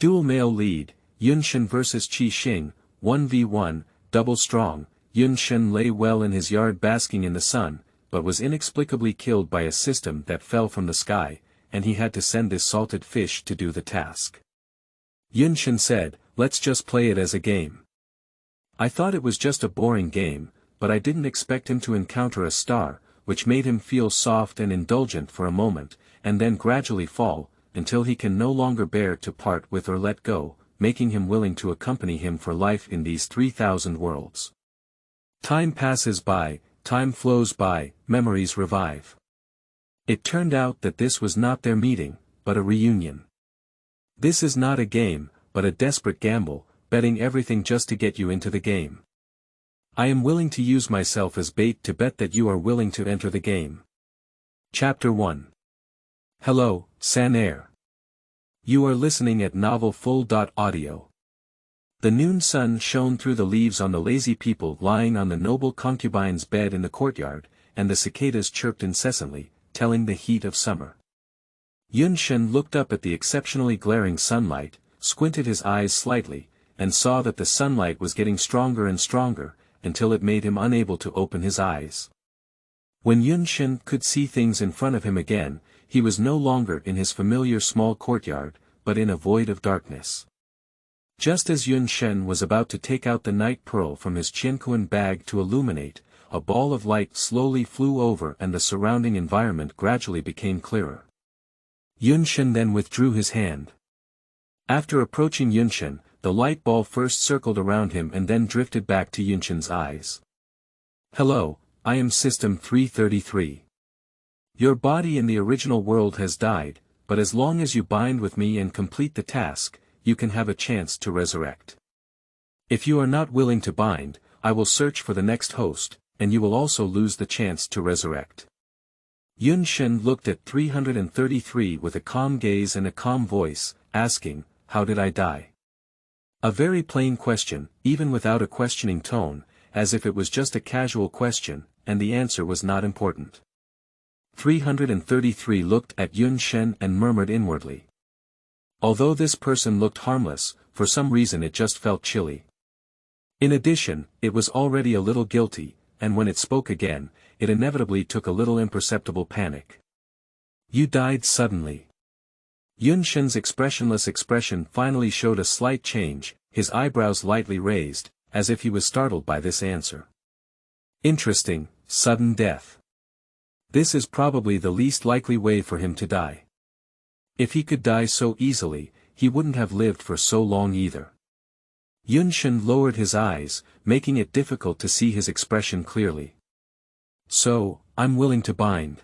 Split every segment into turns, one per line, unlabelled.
Dual male lead, Shen vs Xing, 1v1, double strong. Shen lay well in his yard basking in the sun, but was inexplicably killed by a system that fell from the sky, and he had to send this salted fish to do the task. Shen said, "Let's just play it as a game." I thought it was just a boring game, but I didn't expect him to encounter a star, which made him feel soft and indulgent for a moment, and then gradually fall, until he can no longer bear to part with or let go, making him willing to accompany him for life in these 3,000 worlds. Time passes by, time flows by, memories revive. It turned out that this was not their meeting, but a reunion. This is not a game, but a desperate gamble, betting everything just to get you into the game. I am willing to use myself as bait to bet that you are willing to enter the game. Chapter 1. Hello, San Air. You are listening at novelfull.audio. The noon sun shone through the leaves on the lazy people lying on the noble concubine's bed in the courtyard, and the cicadas chirped incessantly, telling the heat of summer. Shen looked up at the exceptionally glaring sunlight, squinted his eyes slightly, and saw that the sunlight was getting stronger and stronger, until it made him unable to open his eyes. When Shen could see things in front of him again, he was no longer in his familiar small courtyard, but in a void of darkness. Just as Shen was about to take out the night pearl from his Qianquan bag to illuminate, a ball of light slowly flew over and the surrounding environment gradually became clearer. Shen then withdrew his hand. After approaching Shen, the light ball first circled around him and then drifted back to Shen's eyes. "Hello, I am System 333. Your body in the original world has died, but as long as you bind with me and complete the task, you can have a chance to resurrect. If you are not willing to bind, I will search for the next host, and you will also lose the chance to resurrect." Shen looked at 333 with a calm gaze and a calm voice, asking, "How did I die?" A very plain question, even without a questioning tone, as if it was just a casual question, and the answer was not important. 333 looked at Shen and murmured inwardly. Although this person looked harmless, for some reason it just felt chilly. In addition, it was already a little guilty, and when it spoke again, it inevitably took a little imperceptible panic. "You died suddenly." Shen's expressionless expression finally showed a slight change, his eyebrows lightly raised, as if he was startled by this answer. "Interesting, sudden death. This is probably the least likely way for him to die. If he could die so easily, he wouldn't have lived for so long either." Shen lowered his eyes, making it difficult to see his expression clearly. "So, I'm willing to bind."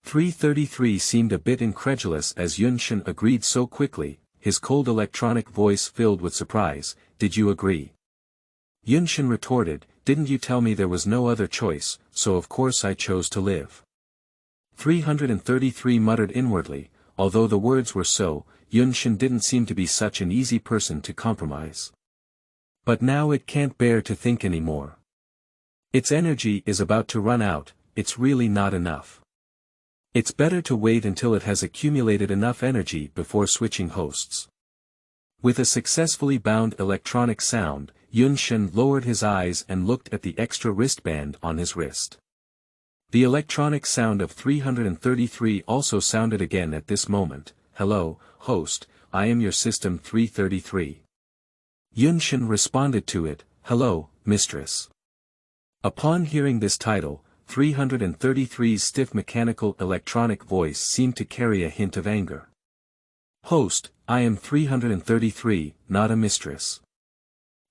333 seemed a bit incredulous as Shen agreed so quickly, his cold electronic voice filled with surprise. "Did you agree?" Shen retorted, "Didn't you tell me there was no other choice, so of course I chose to live." 333 muttered inwardly, although the words were so, Shen didn't seem to be such an easy person to compromise. But now it can't bear to think anymore. Its energy is about to run out, it's really not enough. It's better to wait until it has accumulated enough energy before switching hosts. With a successfully bound electronic sound, Shen lowered his eyes and looked at the extra wristband on his wrist. The electronic sound of 333 also sounded again at this moment. "Hello, host, I am your System 333. Shen responded to it, "Hello, mistress." Upon hearing this title, 333's stiff mechanical electronic voice seemed to carry a hint of anger. "Host, I am 333, not a mistress."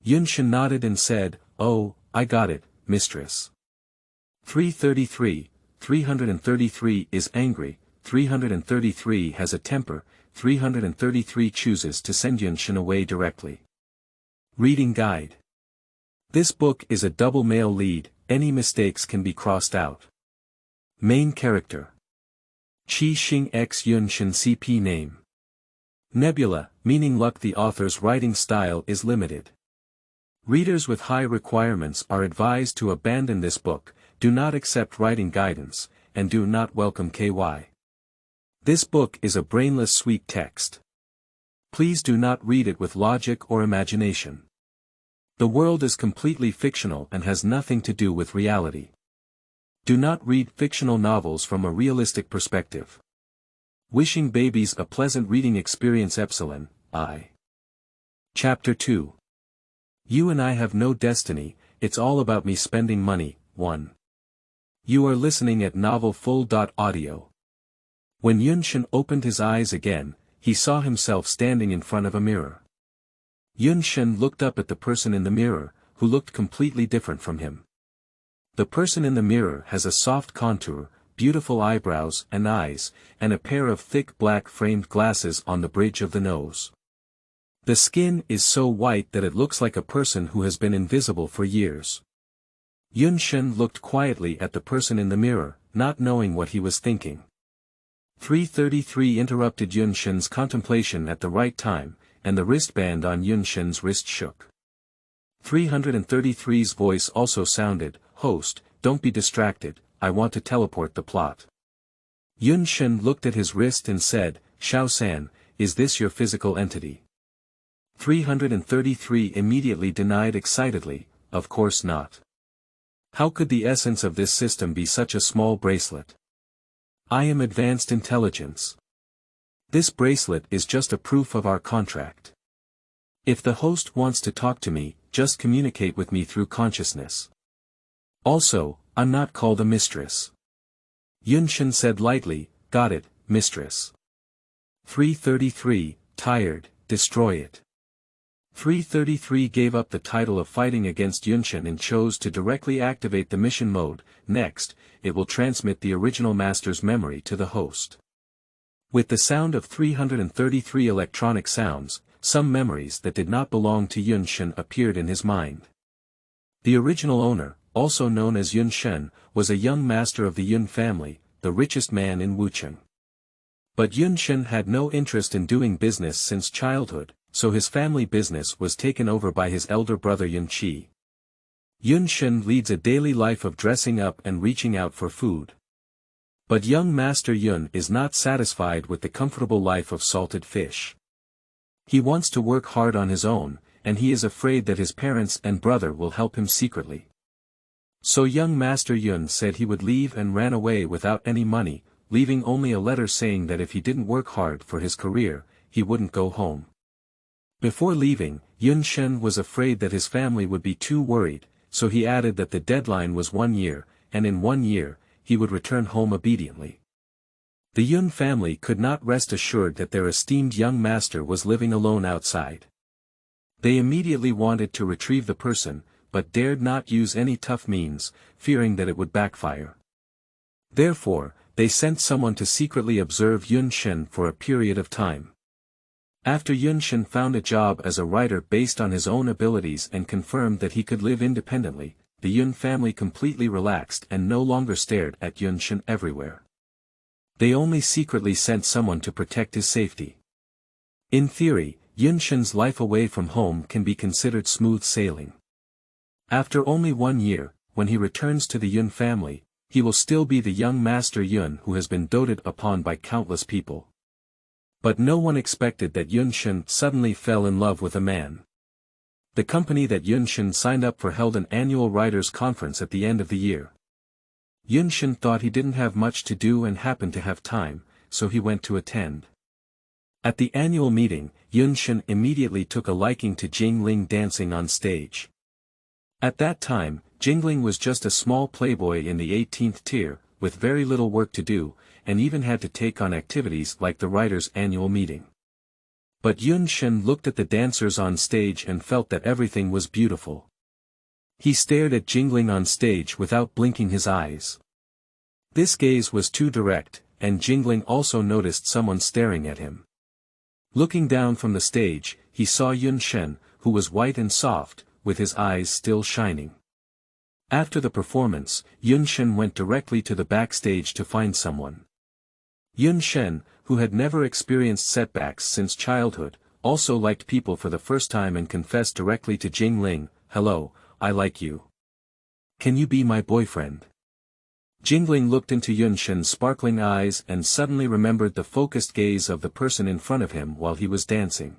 Shen nodded and said, "Oh, I got it, mistress." 333 is angry, 333 has a temper, 333 chooses to send Shen away directly. Reading Guide. This book is a double male lead, any mistakes can be crossed out. Main character. Xing x Shen CP name. Nebula, meaning luck. The author's writing style is limited. Readers with high requirements are advised to abandon this book, do not accept writing guidance, and do not welcome KY. This book is a brainless sweet text. Please do not read it with logic or imagination. The world is completely fictional and has nothing to do with reality. Do not read fictional novels from a realistic perspective. Wishing babies a pleasant reading experience. Epsilon, I. Chapter 2. You and I have no destiny, it's all about me spending money. 1. You are listening at Novel Full. Audio. When Yunshen opened his eyes again, he saw himself standing in front of a mirror. Yunshen looked up at the person in the mirror, who looked completely different from him. The person in the mirror has a soft contour, beautiful eyebrows and eyes, and a pair of thick black framed glasses on the bridge of the nose. The skin is so white that it looks like a person who has been invisible for years. Yunshen looked quietly at the person in the mirror, not knowing what he was thinking. 333 interrupted Yunshen's contemplation at the right time, and the wristband on Yunshen's wrist shook. 333's voice also sounded, "Host, don't be distracted, I want to teleport the plot." Yunshen looked at his wrist and said, "Xiao-san, is this your physical entity?" 333 immediately denied excitedly, "Of course not. How could the essence of this system be such a small bracelet? I am advanced intelligence. This bracelet is just a proof of our contract. If the host wants to talk to me, just communicate with me through consciousness. Also, I'm not called a mistress." Yunshen said lightly, "Got it, mistress." 333, tired, destroy it. 333 gave up the title of fighting against Yunshen and chose to directly activate the mission mode. Next, it will transmit the original master's memory to the host. With the sound of 333 electronic sounds, some memories that did not belong to Yunshen appeared in his mind. The original owner, also known as Yunshen, was a young master of the Yun family, the richest man in Wucheng. But Yunshen had no interest in doing business since childhood, so his family business was taken over by his elder brother Yunqi. Yunshen leads a daily life of dressing up and reaching out for food. But young Master Yun is not satisfied with the comfortable life of salted fish. He wants to work hard on his own, and he is afraid that his parents and brother will help him secretly. So young Master Yun said he would leave and ran away without any money, leaving only a letter saying that if he didn't work hard for his career, he wouldn't go home. Before leaving, Yunshen was afraid that his family would be too worried, so he added that the deadline was 1 year, and in 1 year, he would return home obediently. The Yun family could not rest assured that their esteemed young master was living alone outside. They immediately wanted to retrieve the person, but dared not use any tough means, fearing that it would backfire. Therefore, they sent someone to secretly observe Yunshen for a period of time. After Yunshen found a job as a writer based on his own abilities and confirmed that he could live independently, the Yun family completely relaxed and no longer stared at Yunshen everywhere. They only secretly sent someone to protect his safety. In theory, Yunshen's life away from home can be considered smooth sailing. After only 1 year, when he returns to the Yun family, he will still be the young Master Yun who has been doted upon by countless people. But no one expected that Yunshen suddenly fell in love with a man. The company that Yunshen signed up for held an annual writers' conference at the end of the year. Yunshen thought he didn't have much to do and happened to have time, so he went to attend. At the annual meeting, Yunshen immediately took a liking to Jingling dancing on stage. At that time, Jingling was just a small playboy in the 18th tier, with very little work to do, and even had to take on activities like the writers' annual meeting. But Yunshen looked at the dancers on stage and felt that everything was beautiful. He stared at Jingling on stage without blinking his eyes. This gaze was too direct, and Jingling also noticed someone staring at him. Looking down from the stage, he saw Yunshen, who was white and soft, with his eyes still shining. After the performance, Yunshen went directly to the backstage to find someone. Yunshen, who had never experienced setbacks since childhood, also liked people for the first time and confessed directly to Jingling, "Hello, I like you. Can you be my boyfriend?" Jingling looked into Yunshen's sparkling eyes and suddenly remembered the focused gaze of the person in front of him while he was dancing.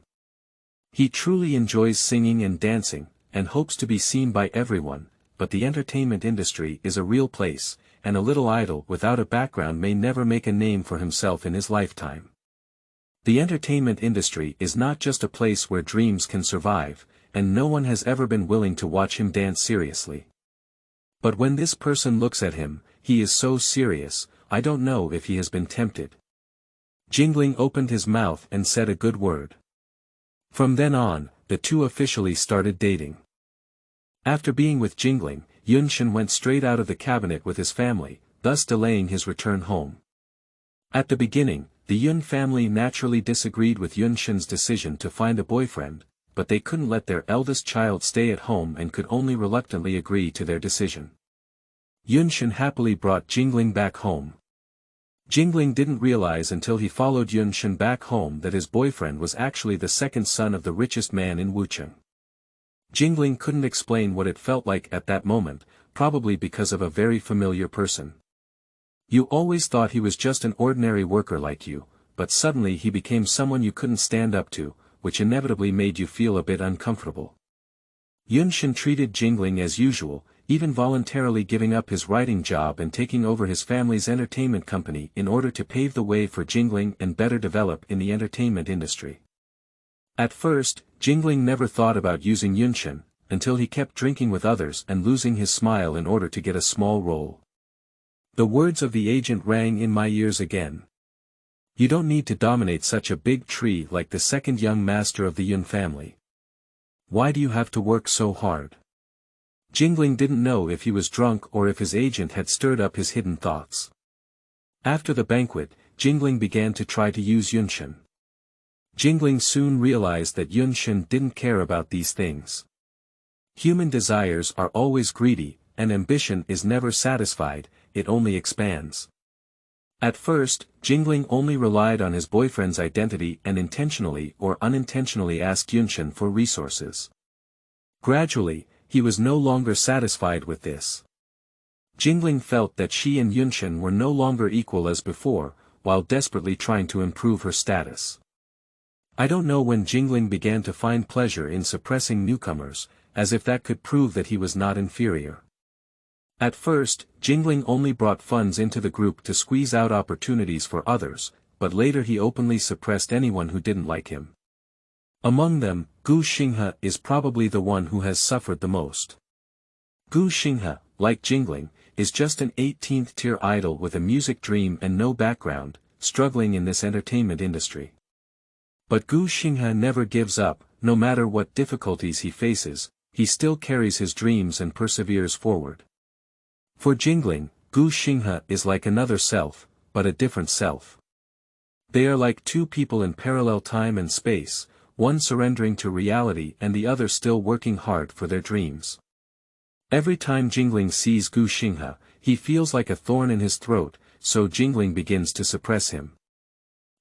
He truly enjoys singing and dancing, and hopes to be seen by everyone, but the entertainment industry is a real place, and a little idol without a background may never make a name for himself in his lifetime. The entertainment industry is not just a place where dreams can survive, and no one has ever been willing to watch him dance seriously. But when this person looks at him, he is so serious, I don't know if he has been tempted. Jingling opened his mouth and said a good word. From then on, the two officially started dating. After being with Jingling, Yunshen went straight out of the cabinet with his family, thus delaying his return home. At the beginning, the Yun family naturally disagreed with Yunshen's decision to find a boyfriend, but they couldn't let their eldest child stay at home and could only reluctantly agree to their decision. Yunshen happily brought Jingling back home. Jingling didn't realize until he followed Yunshen back home that his boyfriend was actually the second son of the richest man in Wucheng. Jingling couldn't explain what it felt like at that moment, probably because of a very familiar person. You always thought he was just an ordinary worker like you, but suddenly he became someone you couldn't stand up to, which inevitably made you feel a bit uncomfortable. Yunshen treated Jingling as usual, even voluntarily giving up his writing job and taking over his family's entertainment company in order to pave the way for Jingling and better develop in the entertainment industry. At first, Jingling never thought about using Yunshen, until he kept drinking with others and losing his smile in order to get a small role. The words of the agent rang in my ears again. You don't need to dominate such a big tree like the second young master of the Yun family. Why do you have to work so hard? Jingling didn't know if he was drunk or if his agent had stirred up his hidden thoughts. After the banquet, Jingling began to try to use Yunshen. Jingling soon realized that Yunshen didn't care about these things. Human desires are always greedy, and ambition is never satisfied, it only expands. At first, Jingling only relied on his boyfriend's identity and intentionally or unintentionally asked Yunshen for resources. Gradually, he was no longer satisfied with this. Jingling felt that she and Yunshen were no longer equal as before, while desperately trying to improve her status. I don't know when Jingling began to find pleasure in suppressing newcomers, as if that could prove that he was not inferior. At first, Jingling only brought funds into the group to squeeze out opportunities for others, but later he openly suppressed anyone who didn't like him. Among them, Gu Xinghe is probably the one who has suffered the most. Gu Xinghe, like Jingling, is just an 18th-tier idol with a music dream and no background, struggling in this entertainment industry. But Gu Xinghe never gives up, no matter what difficulties he faces, he still carries his dreams and perseveres forward. For Jingling, Gu Xinghe is like another self, but a different self. They are like two people in parallel time and space, one surrendering to reality and the other still working hard for their dreams. Every time Jingling sees Gu Xinghe, he feels like a thorn in his throat, so Jingling begins to suppress him.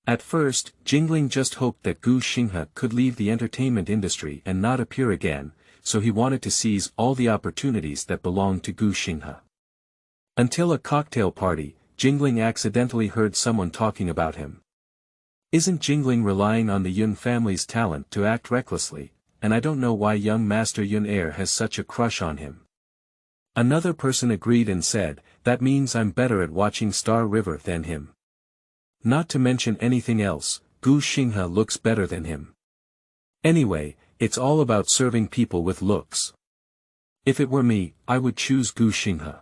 At first, Jingling just hoped that Gu Xinghe could leave the entertainment industry and not appear again, so he wanted to seize all the opportunities that belonged to Gu Xinghe. Until a cocktail party, Jingling accidentally heard someone talking about him. Isn't Jingling relying on the Yun family's talent to act recklessly, and I don't know why young Master Yun Air has such a crush on him. Another person agreed and said, that means I'm better at watching Star River than him. Not to mention anything else, Gu Xinghe looks better than him. Anyway, it's all about serving people with looks. If it were me, I would choose Gu Xinghe.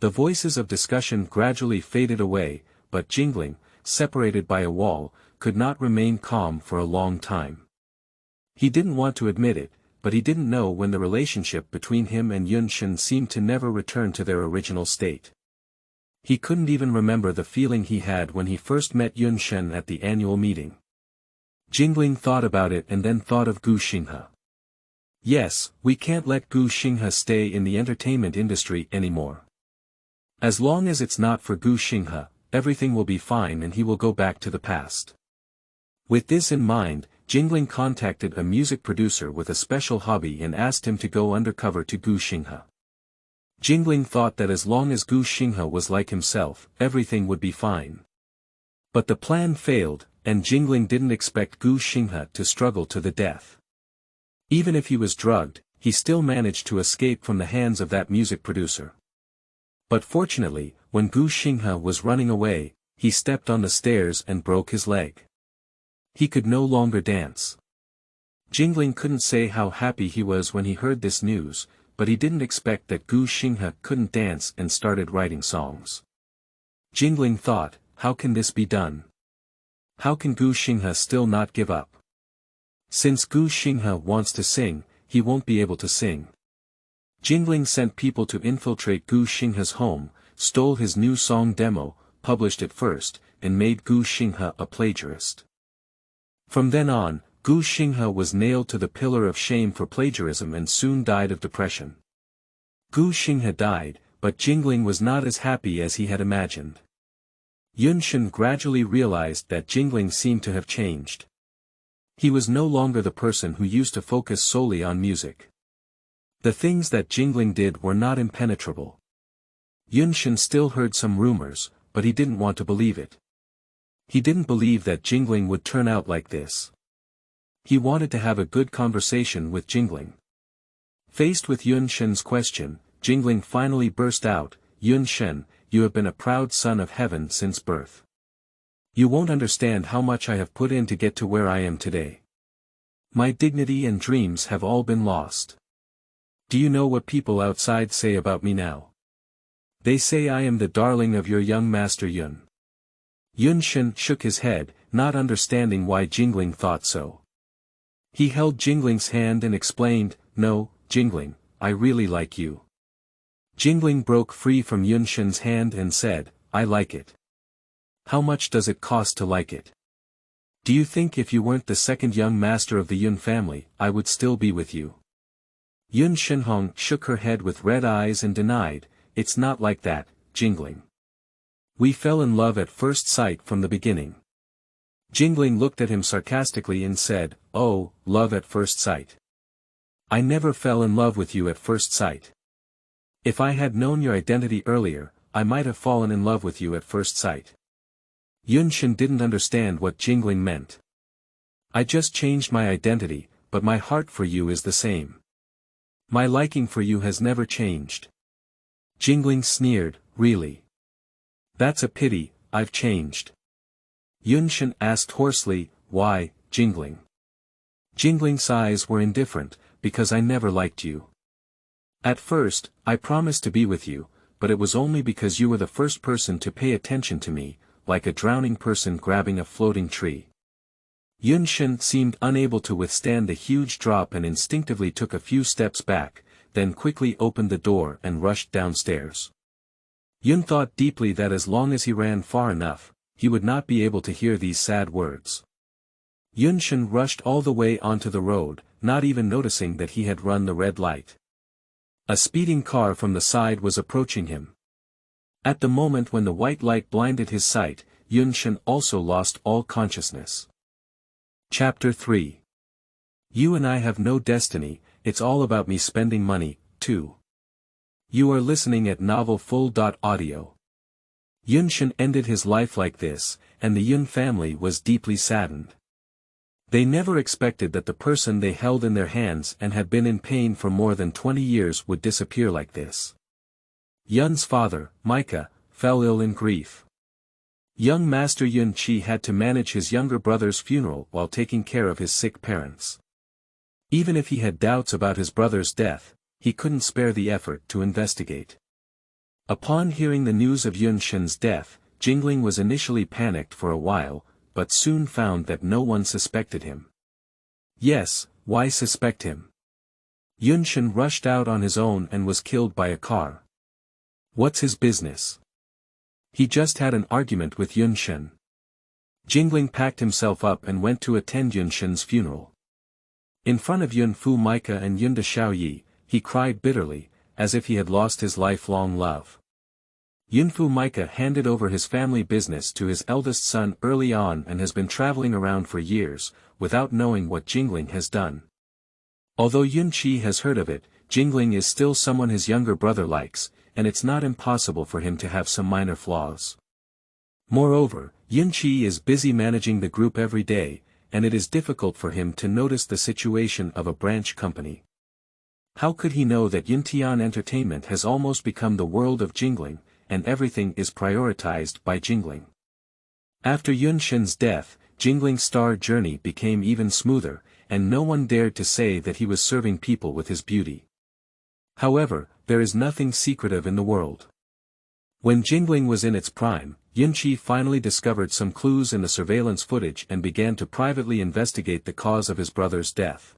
The voices of discussion gradually faded away, but Jingling, separated by a wall, could not remain calm for a long time. He didn't want to admit it, but he didn't know when the relationship between him and Yunshen seemed to never return to their original state. He couldn't even remember the feeling he had when he first met Yunshen at the annual meeting. Jingling thought about it and then thought of Gu Xinghe. Yes, we can't let Gu Xinghe stay in the entertainment industry anymore. As long as it's not for Gu Xinghe, everything will be fine and he will go back to the past. With this in mind, Jingling contacted a music producer with a special hobby and asked him to go undercover to Gu Xinghe. Jingling thought that as long as Gu Xinghe was like himself, everything would be fine. But the plan failed, and Jingling didn't expect Gu Xinghe to struggle to the death. Even if he was drugged, he still managed to escape from the hands of that music producer. But fortunately, when Gu Xinghe was running away, he stepped on the stairs and broke his leg. He could no longer dance. Jingling couldn't say how happy he was when he heard this news, but he didn't expect that Gu Xinghe couldn't dance and started writing songs. Jingling thought, how can this be done? How can Gu Xinghe still not give up? Since Gu Xinghe wants to sing, he won't be able to sing. Jingling sent people to infiltrate Gu Xinghe's home, stole his new song demo, published it first, and made Gu Xinghe a plagiarist. From then on, Gu Xinghe was nailed to the pillar of shame for plagiarism and soon died of depression. Gu Xinghe died, but Jingling was not as happy as he had imagined. Shen gradually realized that Jingling seemed to have changed. He was no longer the person who used to focus solely on music. The things that Jingling did were not impenetrable. Shen still heard some rumors, but he didn't want to believe it. He didn't believe that Jingling would turn out like this. He wanted to have a good conversation with Jingling. Faced with Shen's question, Jingling finally burst out, Shen, you have been a proud son of heaven since birth. You won't understand how much I have put in to get to where I am today. My dignity and dreams have all been lost. Do you know what people outside say about me now? They say I am the darling of your young master Yun. Shen shook his head, not understanding why Jingling thought so. He held Jingling's hand and explained, no, Jingling, I really like you. Jingling broke free from Shen's hand and said, I like it. How much does it cost to like it? Do you think if you weren't the second young master of the Yun family, I would still be with you? Shenhong shook her head with red eyes and denied, it's not like that, Jingling. We fell in love at first sight from the beginning. Jingling looked at him sarcastically and said, oh, love at first sight. I never fell in love with you at first sight. If I had known your identity earlier, I might have fallen in love with you at first sight. Shen didn't understand what Jingling meant. I just changed my identity, but my heart for you is the same. My liking for you has never changed. Jingling sneered, really? That's a pity, I've changed. Shen asked hoarsely, why, Jingling? Jingling's eyes were indifferent, because I never liked you. At first, I promised to be with you, but it was only because you were the first person to pay attention to me, like a drowning person grabbing a floating tree. Shen seemed unable to withstand the huge drop and instinctively took a few steps back, then quickly opened the door and rushed downstairs. Yun thought deeply that as long as he ran far enough, he would not be able to hear these sad words. Shen rushed all the way onto the road, not even noticing that he had run the red light. A speeding car from the side was approaching him. At the moment when the white light blinded his sight, Shen also lost all consciousness. Chapter 3. You and I have no destiny, it's all about me spending money, too. You are listening at novelfull.audio. Shen ended his life like this, and the Yun family was deeply saddened. They never expected that the person they held in their hands and had been in pain for more than 20 years would disappear like this. Yun's father, Micah, fell ill in grief. Young Master Yun Chi had to manage his younger brother's funeral while taking care of his sick parents. Even if he had doubts about his brother's death, he couldn't spare the effort to investigate. Upon hearing the news of Shen's death, Jingling was initially panicked for a while, but soon found that no one suspected him. Yes, why suspect him? Shen rushed out on his own and was killed by a car. What's his business? He just had an argument with Shen. Jingling packed himself up and went to attend Shen's funeral. In front of Yunfu Micah and Yunda Xiaoyi, he cried bitterly, as if he had lost his lifelong love. Yunfu Micah handed over his family business to his eldest son early on and has been traveling around for years, without knowing what Jingling has done. Although Yun Chi has heard of it, Jingling is still someone his younger brother likes, and it's not impossible for him to have some minor flaws. Moreover, Yunqi is busy managing the group every day, and it is difficult for him to notice the situation of a branch company. How could he know that Yuntian Entertainment has almost become the world of jingling, and everything is prioritized by jingling? After Yunshen's death, Jingling's star journey became even smoother, and no one dared to say that he was serving people with his beauty. However, there is nothing secretive in the world. When jingling was in its prime, Yunqi finally discovered some clues in the surveillance footage and began to privately investigate the cause of his brother's death.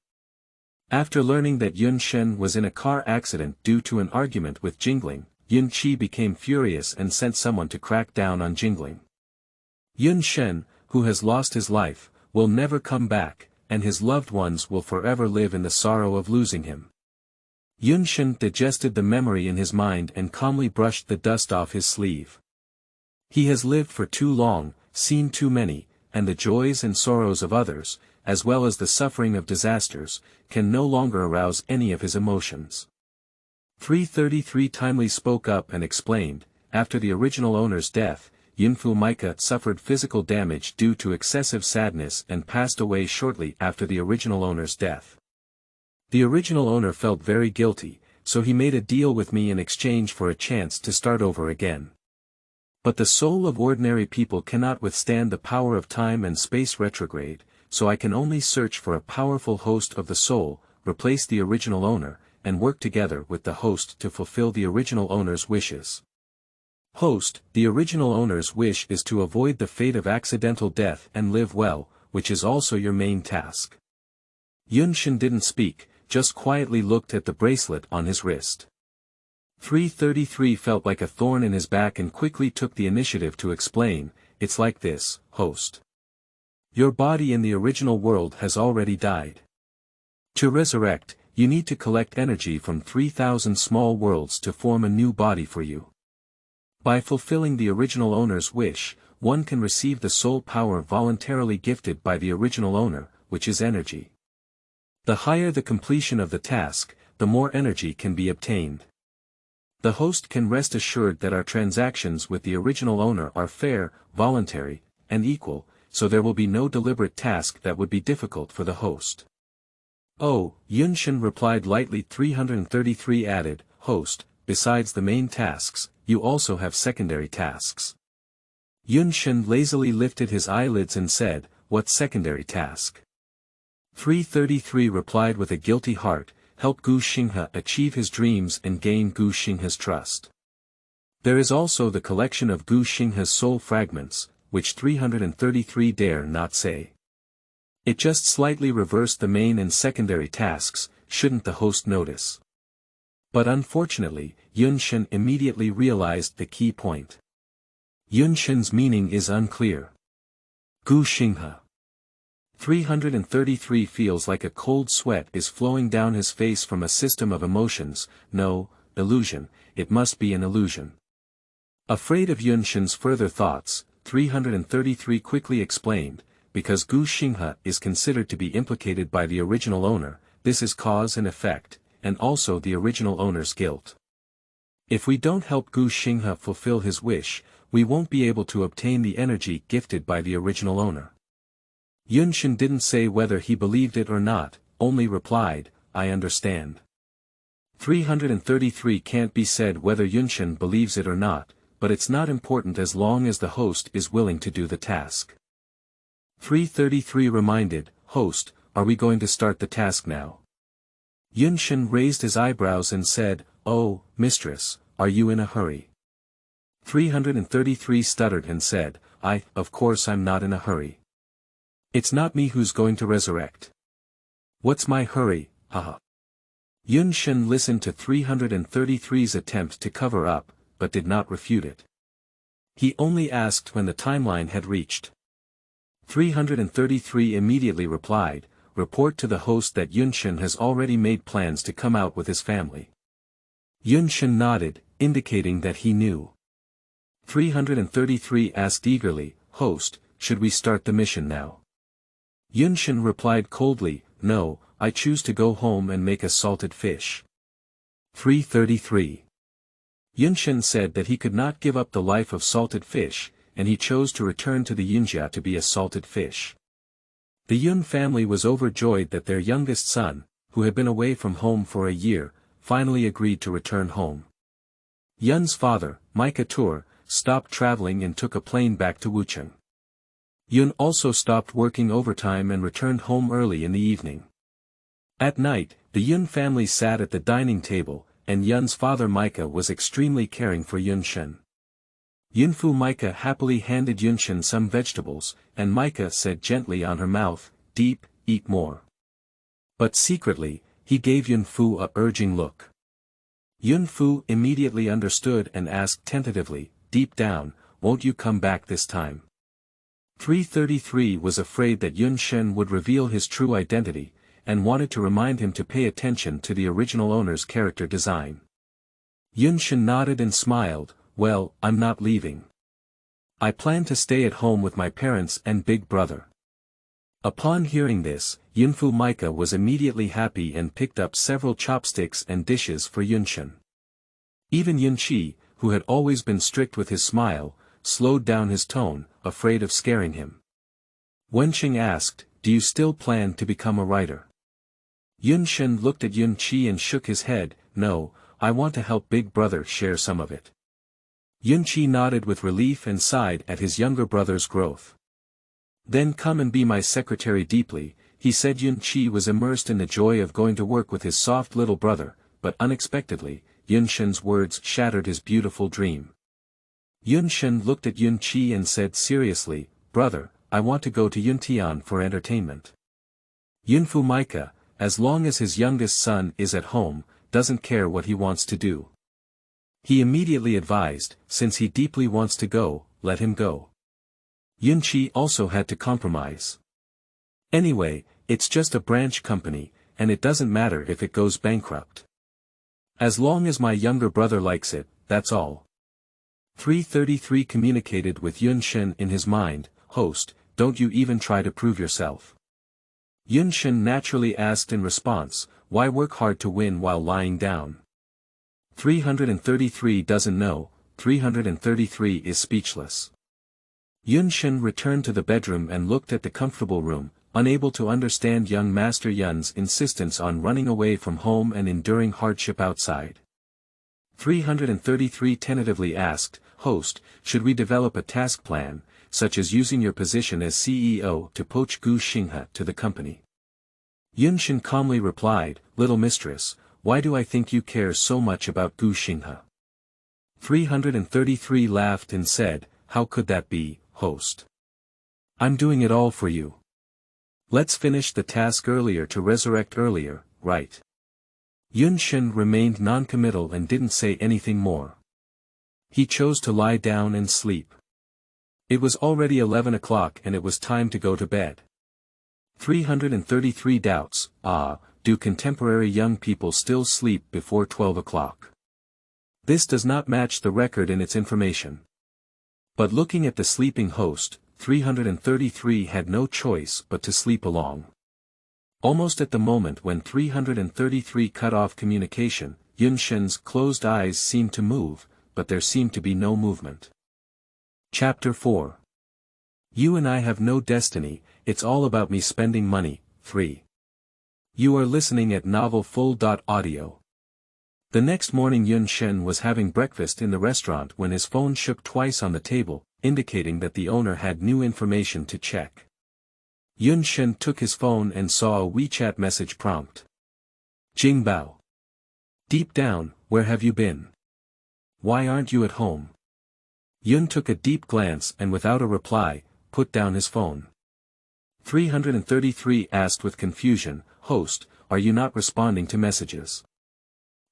After learning that Yun Shen was in a car accident due to an argument with Jingling, Yunqi became furious and sent someone to crack down on Jingling. Yun Shen, who has lost his life, will never come back, and his loved ones will forever live in the sorrow of losing him. Yun Shen digested the memory in his mind and calmly brushed the dust off his sleeve. He has lived for too long, seen too many, and the joys and sorrows of others, as well as the suffering of disasters, can no longer arouse any of his emotions. 333 timely spoke up and explained, after the original owner's death, Yunfu Maika suffered physical damage due to excessive sadness and passed away shortly after the original owner's death. The original owner felt very guilty, so he made a deal with me in exchange for a chance to start over again. But the soul of ordinary people cannot withstand the power of time and space retrograde, so I can only search for a powerful host of the soul, replace the original owner, and work together with the host to fulfill the original owner's wishes. Host, the original owner's wish is to avoid the fate of accidental death and live well, which is also your main task. Yun Shen didn't speak, just quietly looked at the bracelet on his wrist. 333 felt like a thorn in his back and quickly took the initiative to explain, "It's like this, host. Your body in the original world has already died. To resurrect, you need to collect energy from 3,000 small worlds to form a new body for you. By fulfilling the original owner's wish, one can receive the soul power voluntarily gifted by the original owner, which is energy. The higher the completion of the task, the more energy can be obtained. The host can rest assured that our transactions with the original owner are fair, voluntary, and equal, so there will be no deliberate task that would be difficult for the host." "Oh," Yun Shen replied lightly. 333 added, "Host, besides the main tasks, you also have secondary tasks." Yun Shen lazily lifted his eyelids and said, "What secondary task?" 333 replied with a guilty heart, "Help Gu Xinghe achieve his dreams and gain Gu Xinghe's trust. There is also the collection of Gu Xinghe's soul fragments, which 333 dare not say." It just slightly reversed the main and secondary tasks, shouldn't the host notice? But unfortunately, Yun Shen immediately realized the key point. Yun Shen's meaning is unclear. Gu Xinghe. 333 feels like a cold sweat is flowing down his face from a system of emotions. No, illusion, it must be an illusion. Afraid of Yun Shen's further thoughts, 333 quickly explained, because Gu Xinghe is considered to be implicated by the original owner, this is cause and effect, and also the original owner's guilt. If we don't help Gu Xinghe fulfill his wish, we won't be able to obtain the energy gifted by the original owner. Yun Shen didn't say whether he believed it or not, only replied, "I understand." 333 can't be said whether Yun Shen believes it or not, but it's not important as long as the host is willing to do the task. 333 reminded, "Host, are we going to start the task now?" Yun Shen raised his eyebrows and said, "Oh, mistress, are you in a hurry?" 333 stuttered and said, Of course I'm not in a hurry. It's not me who's going to resurrect. What's my hurry, haha." Yun Shen listened to 333's attempt to cover up, but did not refute it. He only asked when the timeline had reached. 333 immediately replied, "Report to the host that Yun Shen has already made plans to come out with his family." Yun Shen nodded, indicating that he knew. 333 asked eagerly, "Host, should we start the mission now?" Yun Shen replied coldly, "No, I choose to go home and make a salted fish." 333. Yun Shen said that he could not give up the life of salted fish, and he chose to return to the Yunjia to be a salted fish. The Yun family was overjoyed that their youngest son, who had been away from home for a year, finally agreed to return home. Yun's father, Micah Tur, stopped traveling and took a plane back to Wuchang. Yun also stopped working overtime and returned home early in the evening. At night, the Yun family sat at the dining table, and Yun's father Micah was extremely caring for Yunshen. Yunfu Micah happily handed Yunshen some vegetables, and Micah said gently on her mouth, "Deep, eat more." But secretly, he gave Yunfu a urging look. Yunfu immediately understood and asked tentatively, "Deep down, won't you come back this time?" 333 was afraid that Yunshen would reveal his true identity, and wanted to remind him to pay attention to the original owner's character design. Yunshen nodded and smiled, "Well, I'm not leaving. I plan to stay at home with my parents and big brother." Upon hearing this, Yunfu Micah was immediately happy and picked up several chopsticks and dishes for Yunshen. Even Yunqi, who had always been strict with his smile, slowed down his tone, afraid of scaring him. Wenqing asked, "Do you still plan to become a writer?" Yunshen looked at Yunqi and shook his head, "No, I want to help big brother share some of it." Yunqi nodded with relief and sighed at his younger brother's growth. "Then come and be my secretary deeply," he said. Yunqi was immersed in the joy of going to work with his soft little brother, but unexpectedly, Yunshen's words shattered his beautiful dream. Yunshen looked at Yunqi and said seriously, "Brother, I want to go to Yuntian for entertainment." Yunfu Micah, as long as his youngest son is at home, doesn't care what he wants to do. He immediately advised, "Since he deeply wants to go, let him go." Yunqi also had to compromise. "Anyway, it's just a branch company, and it doesn't matter if it goes bankrupt. As long as my younger brother likes it, that's all." 333 communicated with Yunshen in his mind, "Host, don't you even try to prove yourself." Yunshen naturally asked in response, "Why work hard to win while lying down?" 333 doesn't know, 333 is speechless. Yunshen returned to the bedroom and looked at the comfortable room, unable to understand young Master Yun's insistence on running away from home and enduring hardship outside. 333 tentatively asked, "Host, should we develop a task plan, such as using your position as CEO to poach Gu Xinghe to the company?" Yunshen calmly replied, "Little mistress, why do I think you care so much about Gu Xinghe?" 333 laughed and said, "How could that be, host? I'm doing it all for you. Let's finish the task earlier to resurrect earlier, right?" Yunshen remained non-committal and didn't say anything more. He chose to lie down and sleep. It was already 11 o'clock and it was time to go to bed. 333 doubts, do contemporary young people still sleep before 12 o'clock? This does not match the record in its information. But looking at the sleeping host, 333 had no choice but to sleep along. Almost at the moment when 333 cut off communication, Yunshen's closed eyes seemed to move, but there seemed to be no movement. Chapter 4. You and I have no destiny, it's all about me spending money. 3. You are listening at novelfull.audio. The next morning Yunshen was having breakfast in the restaurant when his phone shook twice on the table, indicating that the owner had new information to check. Yunshen took his phone and saw a WeChat message prompt. Jingbao. Deep down, where have you been? Why aren't you at home? Yun took a deep glance and without a reply, put down his phone. 333 asked with confusion, "Host, are you not responding to messages?"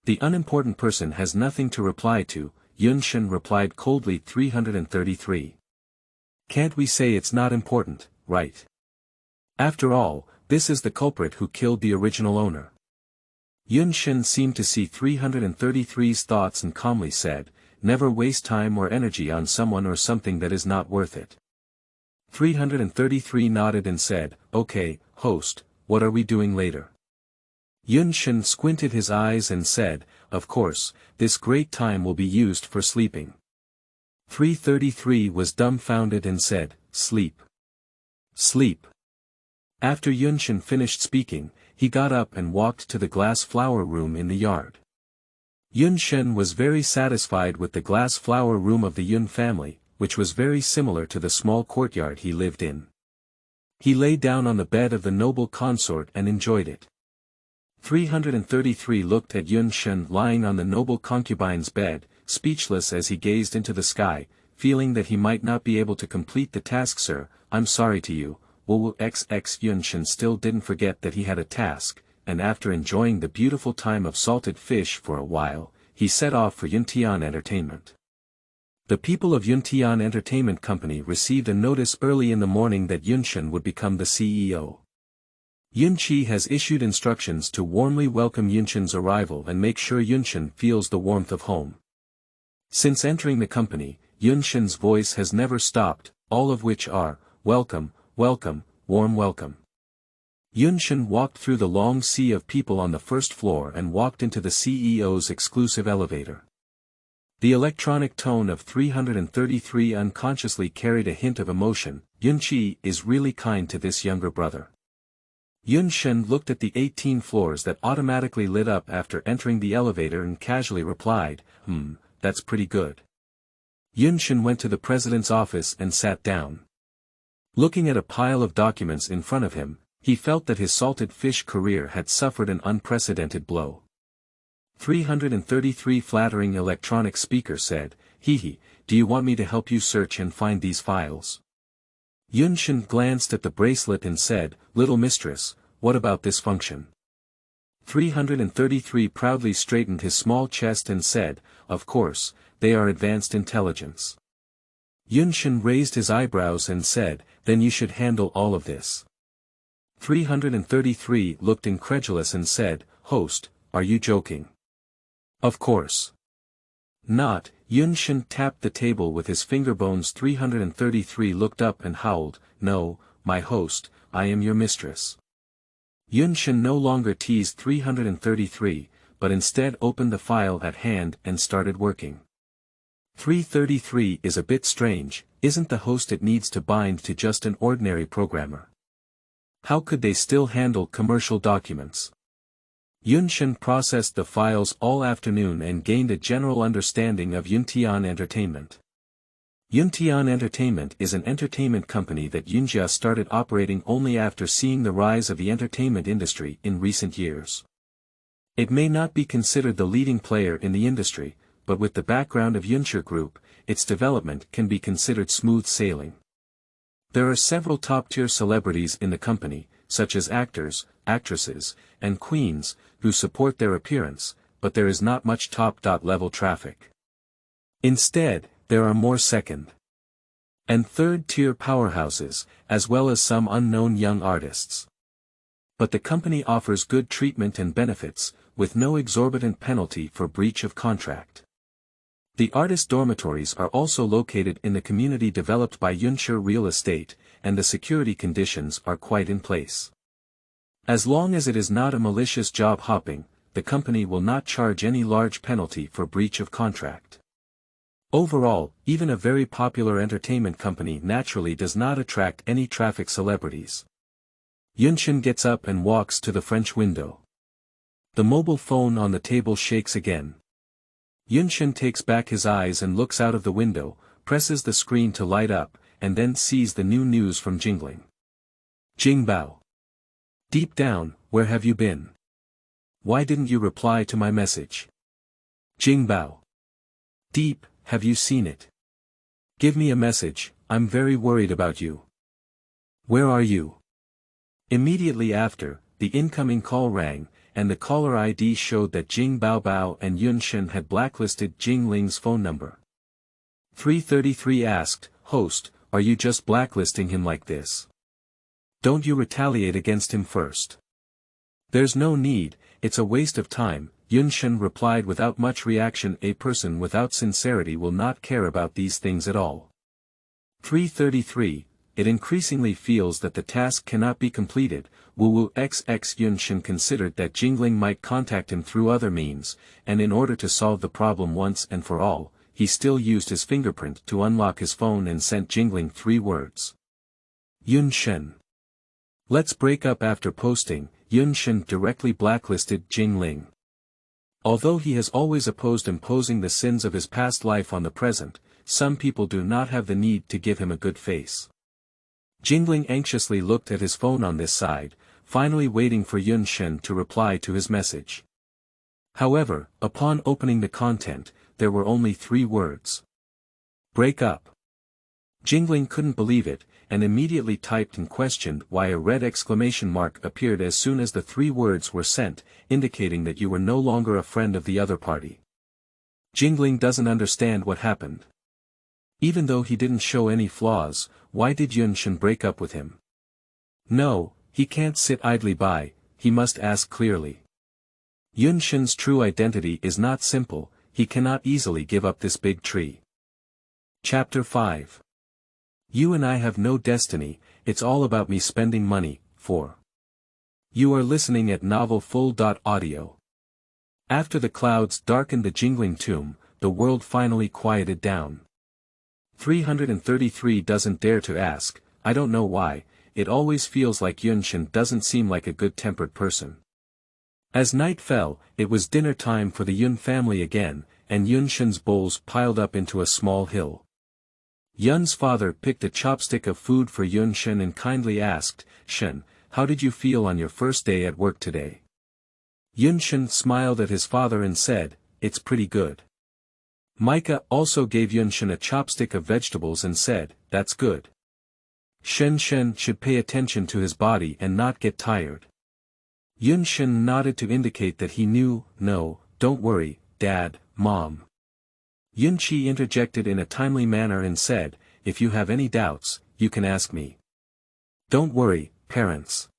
"The unimportant person has nothing to reply to," Yunshen replied coldly. 333. "Can't we say it's not important, right? After all, this is the culprit who killed the original owner." Yunshen seemed to see 333's thoughts and calmly said, "Never waste time or energy on someone or something that is not worth it." 333 nodded and said, "Okay, host, what are we doing later?" Yunshen squinted his eyes and said, "Of course, this great time will be used for sleeping." 333 was dumbfounded and said, "Sleep. Sleep." After Yunshen finished speaking, he got up and walked to the glass flower room in the yard. Yunshen was very satisfied with the glass flower room of the Yun family, which was very similar to the small courtyard he lived in. He lay down on the bed of the noble consort and enjoyed it. 333 looked at Yunshen lying on the noble concubine's bed, speechless as he gazed into the sky, feeling that he might not be able to complete the task. "Sir, I'm sorry to you." XX Yunshen still didn't forget that he had a task, and after enjoying the beautiful time of salted fish for a while, he set off for Yuntian Entertainment. The people of Yuntian Entertainment Company received a notice early in the morning that Yunshen would become the CEO. Yunqi has issued instructions to warmly welcome Yunshen's arrival and make sure Yunshen feels the warmth of home. Since entering the company, Yunshen's voice has never stopped, all of which are, "Welcome, welcome, warm welcome." Yunshen walked through the long sea of people on the first floor and walked into the CEO's exclusive elevator. The electronic tone of 333 unconsciously carried a hint of emotion. Yunqi is really kind to this younger brother. Yunshen looked at the 18 floors that automatically lit up after entering the elevator and casually replied, That's pretty good." Yunshen went to the president's office and sat down. Looking at a pile of documents in front of him, he felt that his salted fish career had suffered an unprecedented blow. 333 flattering electronic speaker said, "Hehe, do you want me to help you search and find these files?" Yunshen glanced at the bracelet and said, "Little mistress, what about this function?" 333 proudly straightened his small chest and said, "Of course, they are advanced intelligence." Yunshen raised his eyebrows and said, "Then you should handle all of this." 333 looked incredulous and said, "Host, are you joking?" "Of course not." Yunshen tapped the table with his fingerbones. 333 looked up and howled, "No, my host, I am your mistress." Yunshen no longer teased 333, but instead opened the file at hand and started working. 333 is a bit strange, isn't the host? It needs to bind to just an ordinary programmer. How could they still handle commercial documents? Yunshen processed the files all afternoon and gained a general understanding of Yuntian Entertainment. Yuntian Entertainment is an entertainment company that Yunjia started operating only after seeing the rise of the entertainment industry in recent years. It may not be considered the leading player in the industry, but with the background of Yunxia Group, its development can be considered smooth sailing. There are several top-tier celebrities in the company, such as actors, actresses, and queens, who support their appearance, but there is not much top-level traffic. Instead, there are more second- and third-tier powerhouses, as well as some unknown young artists. But the company offers good treatment and benefits, with no exorbitant penalty for breach of contract. The artist dormitories are also located in the community developed by Yunxia Real Estate, and the security conditions are quite in place. As long as it is not a malicious job hopping, the company will not charge any large penalty for breach of contract. Overall, even a very popular entertainment company naturally does not attract any traffic celebrities. Yunshen gets up and walks to the French window. The mobile phone on the table shakes again. Yunshen takes back his eyes and looks out of the window, presses the screen to light up, and then sees the new news from Jingling. "Jingbao. Deep down, where have you been? Why didn't you reply to my message? Jingbao. Deep, have you seen it? Give me a message, I'm very worried about you. Where are you?" Immediately after, the incoming call rang, and the caller ID showed that Jing Baobao and Yunshen had blacklisted Jingling's phone number. 333 asked, "Host, are you just blacklisting him like this? Don't you retaliate against him first?" "There's no need, it's a waste of time," Yunshen replied without much reaction. A person without sincerity will not care about these things at all. 333, it increasingly feels that the task cannot be completed. XX Yunshen considered that Jingling might contact him through other means, and in order to solve the problem once and for all, he still used his fingerprint to unlock his phone and sent Jingling 3 words. Yun Shen. Let's break up. After posting, Yun Shen directly blacklisted Jingling. Although he has always opposed imposing the sins of his past life on the present, some people do not have the need to give him a good face. Jingling anxiously looked at his phone on this side, finally waiting for Yun Shen to reply to his message. However, upon opening the content, there were only 3 words. Break up. Jingling couldn't believe it, and immediately typed and questioned why a red exclamation mark appeared as soon as the 3 words were sent, indicating that you were no longer a friend of the other party. Jingling doesn't understand what happened. Even though he didn't show any flaws, why did Yun Shen break up with him? No, he can't sit idly by, he must ask clearly. Yun Shen's true identity is not simple, he cannot easily give up this big tree. Chapter 5. You and I have no destiny, it's all about me spending money. 4. You are listening at novelfull.audio. After the clouds darkened the Jingling tomb, the world finally quieted down. 333 doesn't dare to ask, I don't know why, it always feels like Yun Shen doesn't seem like a good-tempered person. As night fell, it was dinner time for the Yun family again, and Yun Shen's bowls piled up into a small hill. Yun's father picked a chopstick of food for Yun Shen and kindly asked, Shen, how did you feel on your first day at work today? Yun Shen smiled at his father and said, it's pretty good. Micah also gave Yun Shen a chopstick of vegetables and said, that's good. Shen should pay attention to his body and not get tired. Yun Shen nodded to indicate that he knew. No, don't worry, Dad, Mom. Yun Chi interjected in a timely manner and said, if you have any doubts, you can ask me. Don't worry, parents.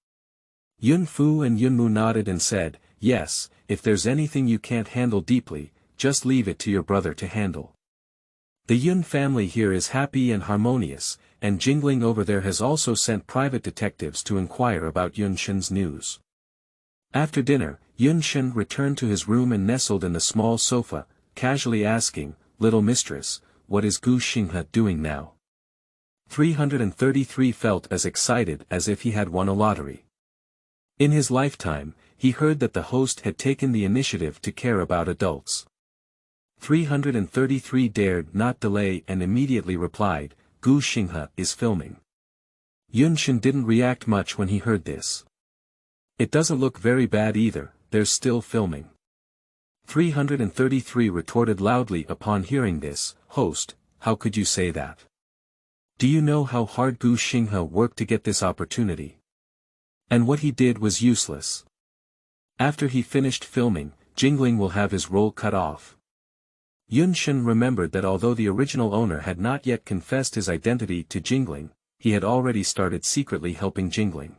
Yun Fu and Yun Mu nodded and said, yes, if there's anything you can't handle deeply, just leave it to your brother to handle. The Yun family here is happy and harmonious, and Jingling over there has also sent private detectives to inquire about Yun Shen's news. After dinner, Yun Shen returned to his room and nestled in the small sofa, casually asking, Little mistress, what is Gu Xinghe doing now? 333 felt as excited as if he had won a lottery. In his lifetime, he heard that the host had taken the initiative to care about adults. 333 dared not delay and immediately replied, Gu Xinghe is filming. Yun Shen didn't react much when he heard this. It doesn't look very bad either, there's still filming. 333 retorted loudly upon hearing this, Host, how could you say that? Do you know how hard Gu Xinghe worked to get this opportunity? And what he did was useless. After he finished filming, Jingling will have his role cut off. Yun Shen remembered that although the original owner had not yet confessed his identity to Jingling, he had already started secretly helping Jingling.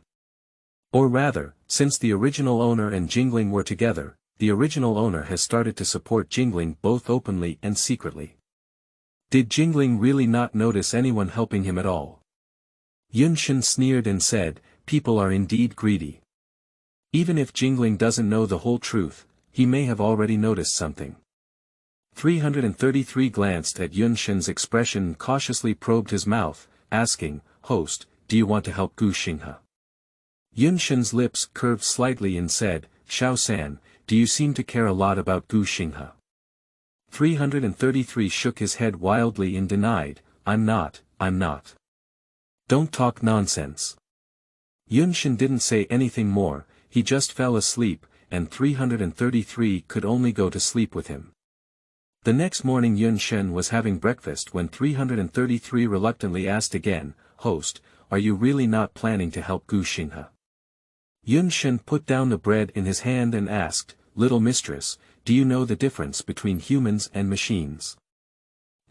Or rather, since the original owner and Jingling were together, the original owner has started to support Jingling both openly and secretly. Did Jingling really not notice anyone helping him at all? Yun Shen sneered and said, people are indeed greedy. Even if Jingling doesn't know the whole truth, he may have already noticed something. 333 glanced at Yun Shen's expression and cautiously probed his mouth, asking, Host, do you want to help Gu Xinghe? Yun Shen's lips curved slightly and said, Xiao San, do you seem to care a lot about Gu Xinghe? 333 shook his head wildly and denied, I'm not. Don't talk nonsense. Yun Shen didn't say anything more, he just fell asleep, and 333 could only go to sleep with him. The next morning Yun Shen was having breakfast when 333 reluctantly asked again, Host, are you really not planning to help Gu Xinghe? Yun Shen put down the bread in his hand and asked, Little mistress, do you know the difference between humans and machines?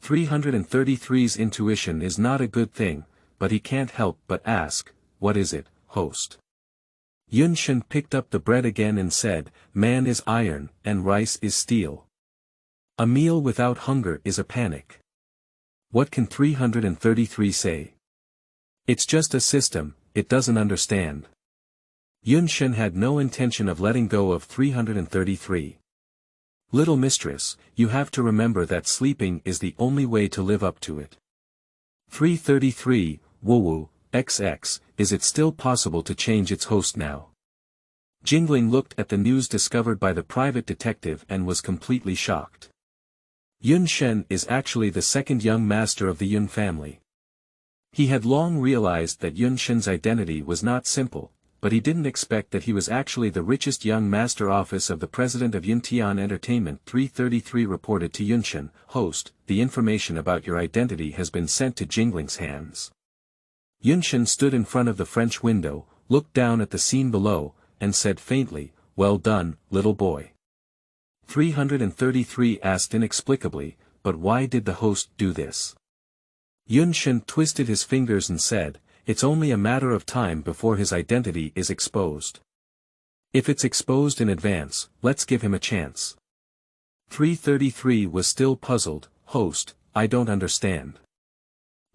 333's intuition is not a good thing, but he can't help but ask, what is it, host? Yun Shen picked up the bread again and said, man is iron, and rice is steel. A meal without hunger is a panic. What can 333 say? It's just a system, it doesn't understand. Yun Shen had no intention of letting go of 333. Little mistress, you have to remember that sleeping is the only way to live up to it. 333, woo XX, is it still possible to change its host now? Jingling looked at the news discovered by the private detective and was completely shocked. Yun Shen is actually the second young master of the Yun family. He had long realized that Yun Shen's identity was not simple, but he didn't expect that he was actually the richest young master office of the president of Yuntian Entertainment. 333 reported to Yun Shen, host, the information about your identity has been sent to Jingling's hands. Yun Shen stood in front of the French window, looked down at the scene below, and said faintly, well done, little boy. 333 asked inexplicably, but why did the host do this? Yun Shen twisted his fingers and said, it's only a matter of time before his identity is exposed. If it's exposed in advance, let's give him a chance. 333 was still puzzled, host, I don't understand.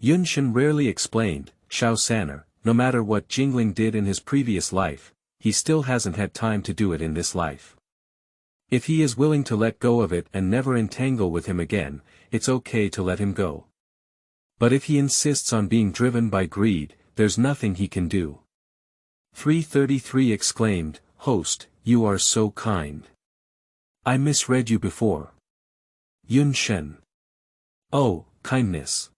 Yun Shen rarely explained, Xiao Sanner, no matter what Jingling did in his previous life, he still hasn't had time to do it in this life. If he is willing to let go of it and never entangle with him again, it's okay to let him go. But if he insists on being driven by greed, there's nothing he can do. 333 exclaimed, host, you are so kind. I misread you before. Yun Shen. Oh, kindness.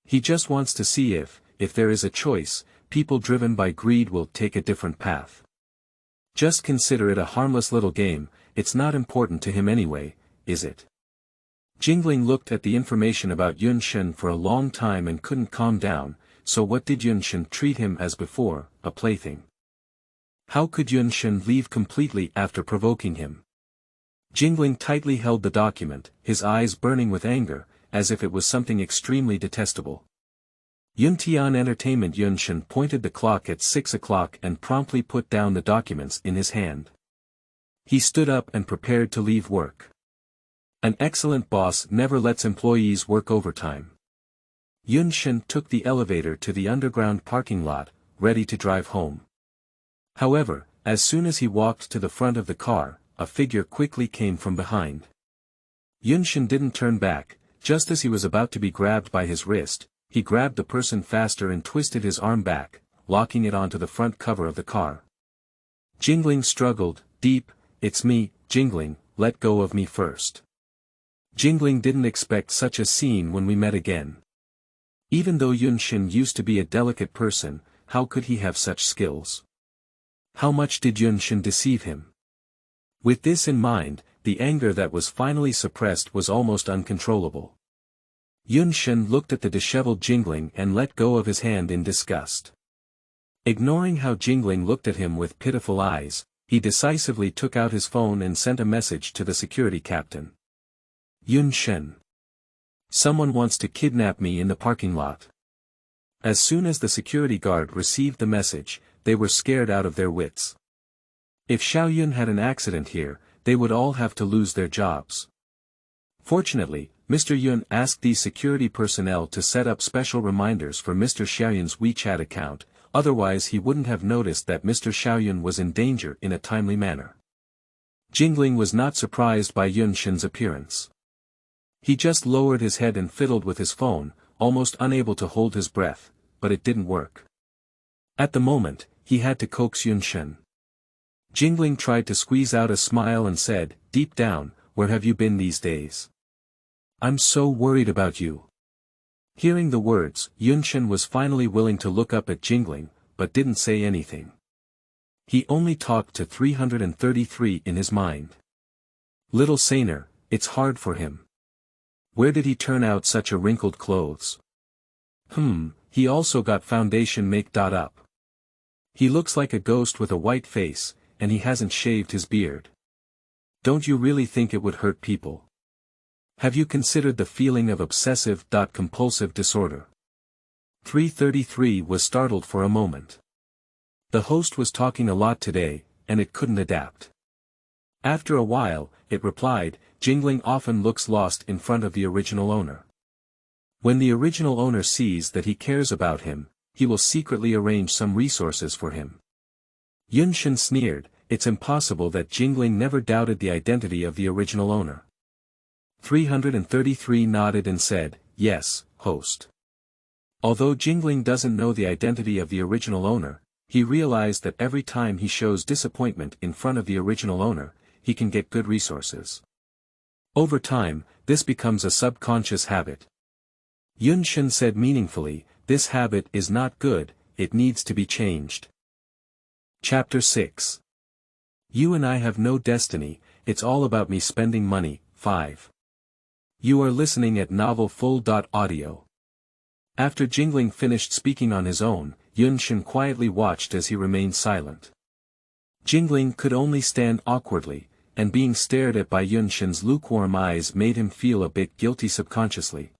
He just wants to see if there is a choice, people driven by greed will take a different path. Just consider it a harmless little game, it's not important to him anyway, is it? Jingling looked at the information about Yun Shen for a long time and couldn't calm down, so what did Yun Shen treat him as before, a plaything? How could Yun Shen leave completely after provoking him? Jingling tightly held the document, his eyes burning with anger, as if it was something extremely detestable. Yuntian Entertainment. Yun Shen pointed the clock at 6 o'clock and promptly put down the documents in his hand. He stood up and prepared to leave work. An excellent boss never lets employees work overtime. Yun Shen took the elevator to the underground parking lot, ready to drive home. However, as soon as he walked to the front of the car, a figure quickly came from behind. Yun Shen didn't turn back, just as he was about to be grabbed by his wrist, he grabbed the person faster and twisted his arm back, locking it onto the front cover of the car. Jingling struggled, deep, it's me, Jingling, let go of me first. Jingling didn't expect such a scene when we met again. Even though Yun Shen used to be a delicate person, how could he have such skills? How much did Yun Shen deceive him? With this in mind, the anger that was finally suppressed was almost uncontrollable. Yun Shen looked at the disheveled Jingling and let go of his hand in disgust. Ignoring how Jingling looked at him with pitiful eyes, he decisively took out his phone and sent a message to the security captain. Yun Shen. Someone wants to kidnap me in the parking lot. As soon as the security guard received the message, they were scared out of their wits. If Xiao Yun had an accident here, they would all have to lose their jobs. Fortunately, Mr. Yun asked these security personnel to set up special reminders for Mr. Xiaoyun's WeChat account, otherwise he wouldn't have noticed that Mr. Xiaoyun was in danger in a timely manner. Jingling was not surprised by Yun Shen's appearance. He just lowered his head and fiddled with his phone, almost unable to hold his breath, but it didn't work. At the moment, he had to coax Yun Shen. Jingling tried to squeeze out a smile and said, deep down, where have you been these days? I'm so worried about you. Hearing the words, Yun Shen was finally willing to look up at Jingling, but didn't say anything. He only talked to 333 in his mind. Little Saner, it's hard for him. Where did he turn out such a wrinkled clothes? He also got foundation make up. He looks like a ghost with a white face, and he hasn't shaved his beard. Don't you really think it would hurt people? Have you considered the feeling of obsessive-compulsive disorder? 333 was startled for a moment. The host was talking a lot today, and it couldn't adapt. After a while, it replied, Jingling often looks lost in front of the original owner. When the original owner sees that he cares about him, he will secretly arrange some resources for him. Yun Shen sneered, it's impossible that Jingling never doubted the identity of the original owner. 333 nodded and said, yes, host. Although Jingling doesn't know the identity of the original owner, he realized that every time he shows disappointment in front of the original owner, he can get good resources. Over time, this becomes a subconscious habit. Yunshin said meaningfully, this habit is not good, it needs to be changed. Chapter 6. You and I have no destiny, it's all about me spending money. 5. You are listening at novelfull.audio. After Jingling finished speaking on his own, Yunshin quietly watched as he remained silent. Jingling could only stand awkwardly, and being stared at by Yunshin's lukewarm eyes made him feel a bit guilty subconsciously.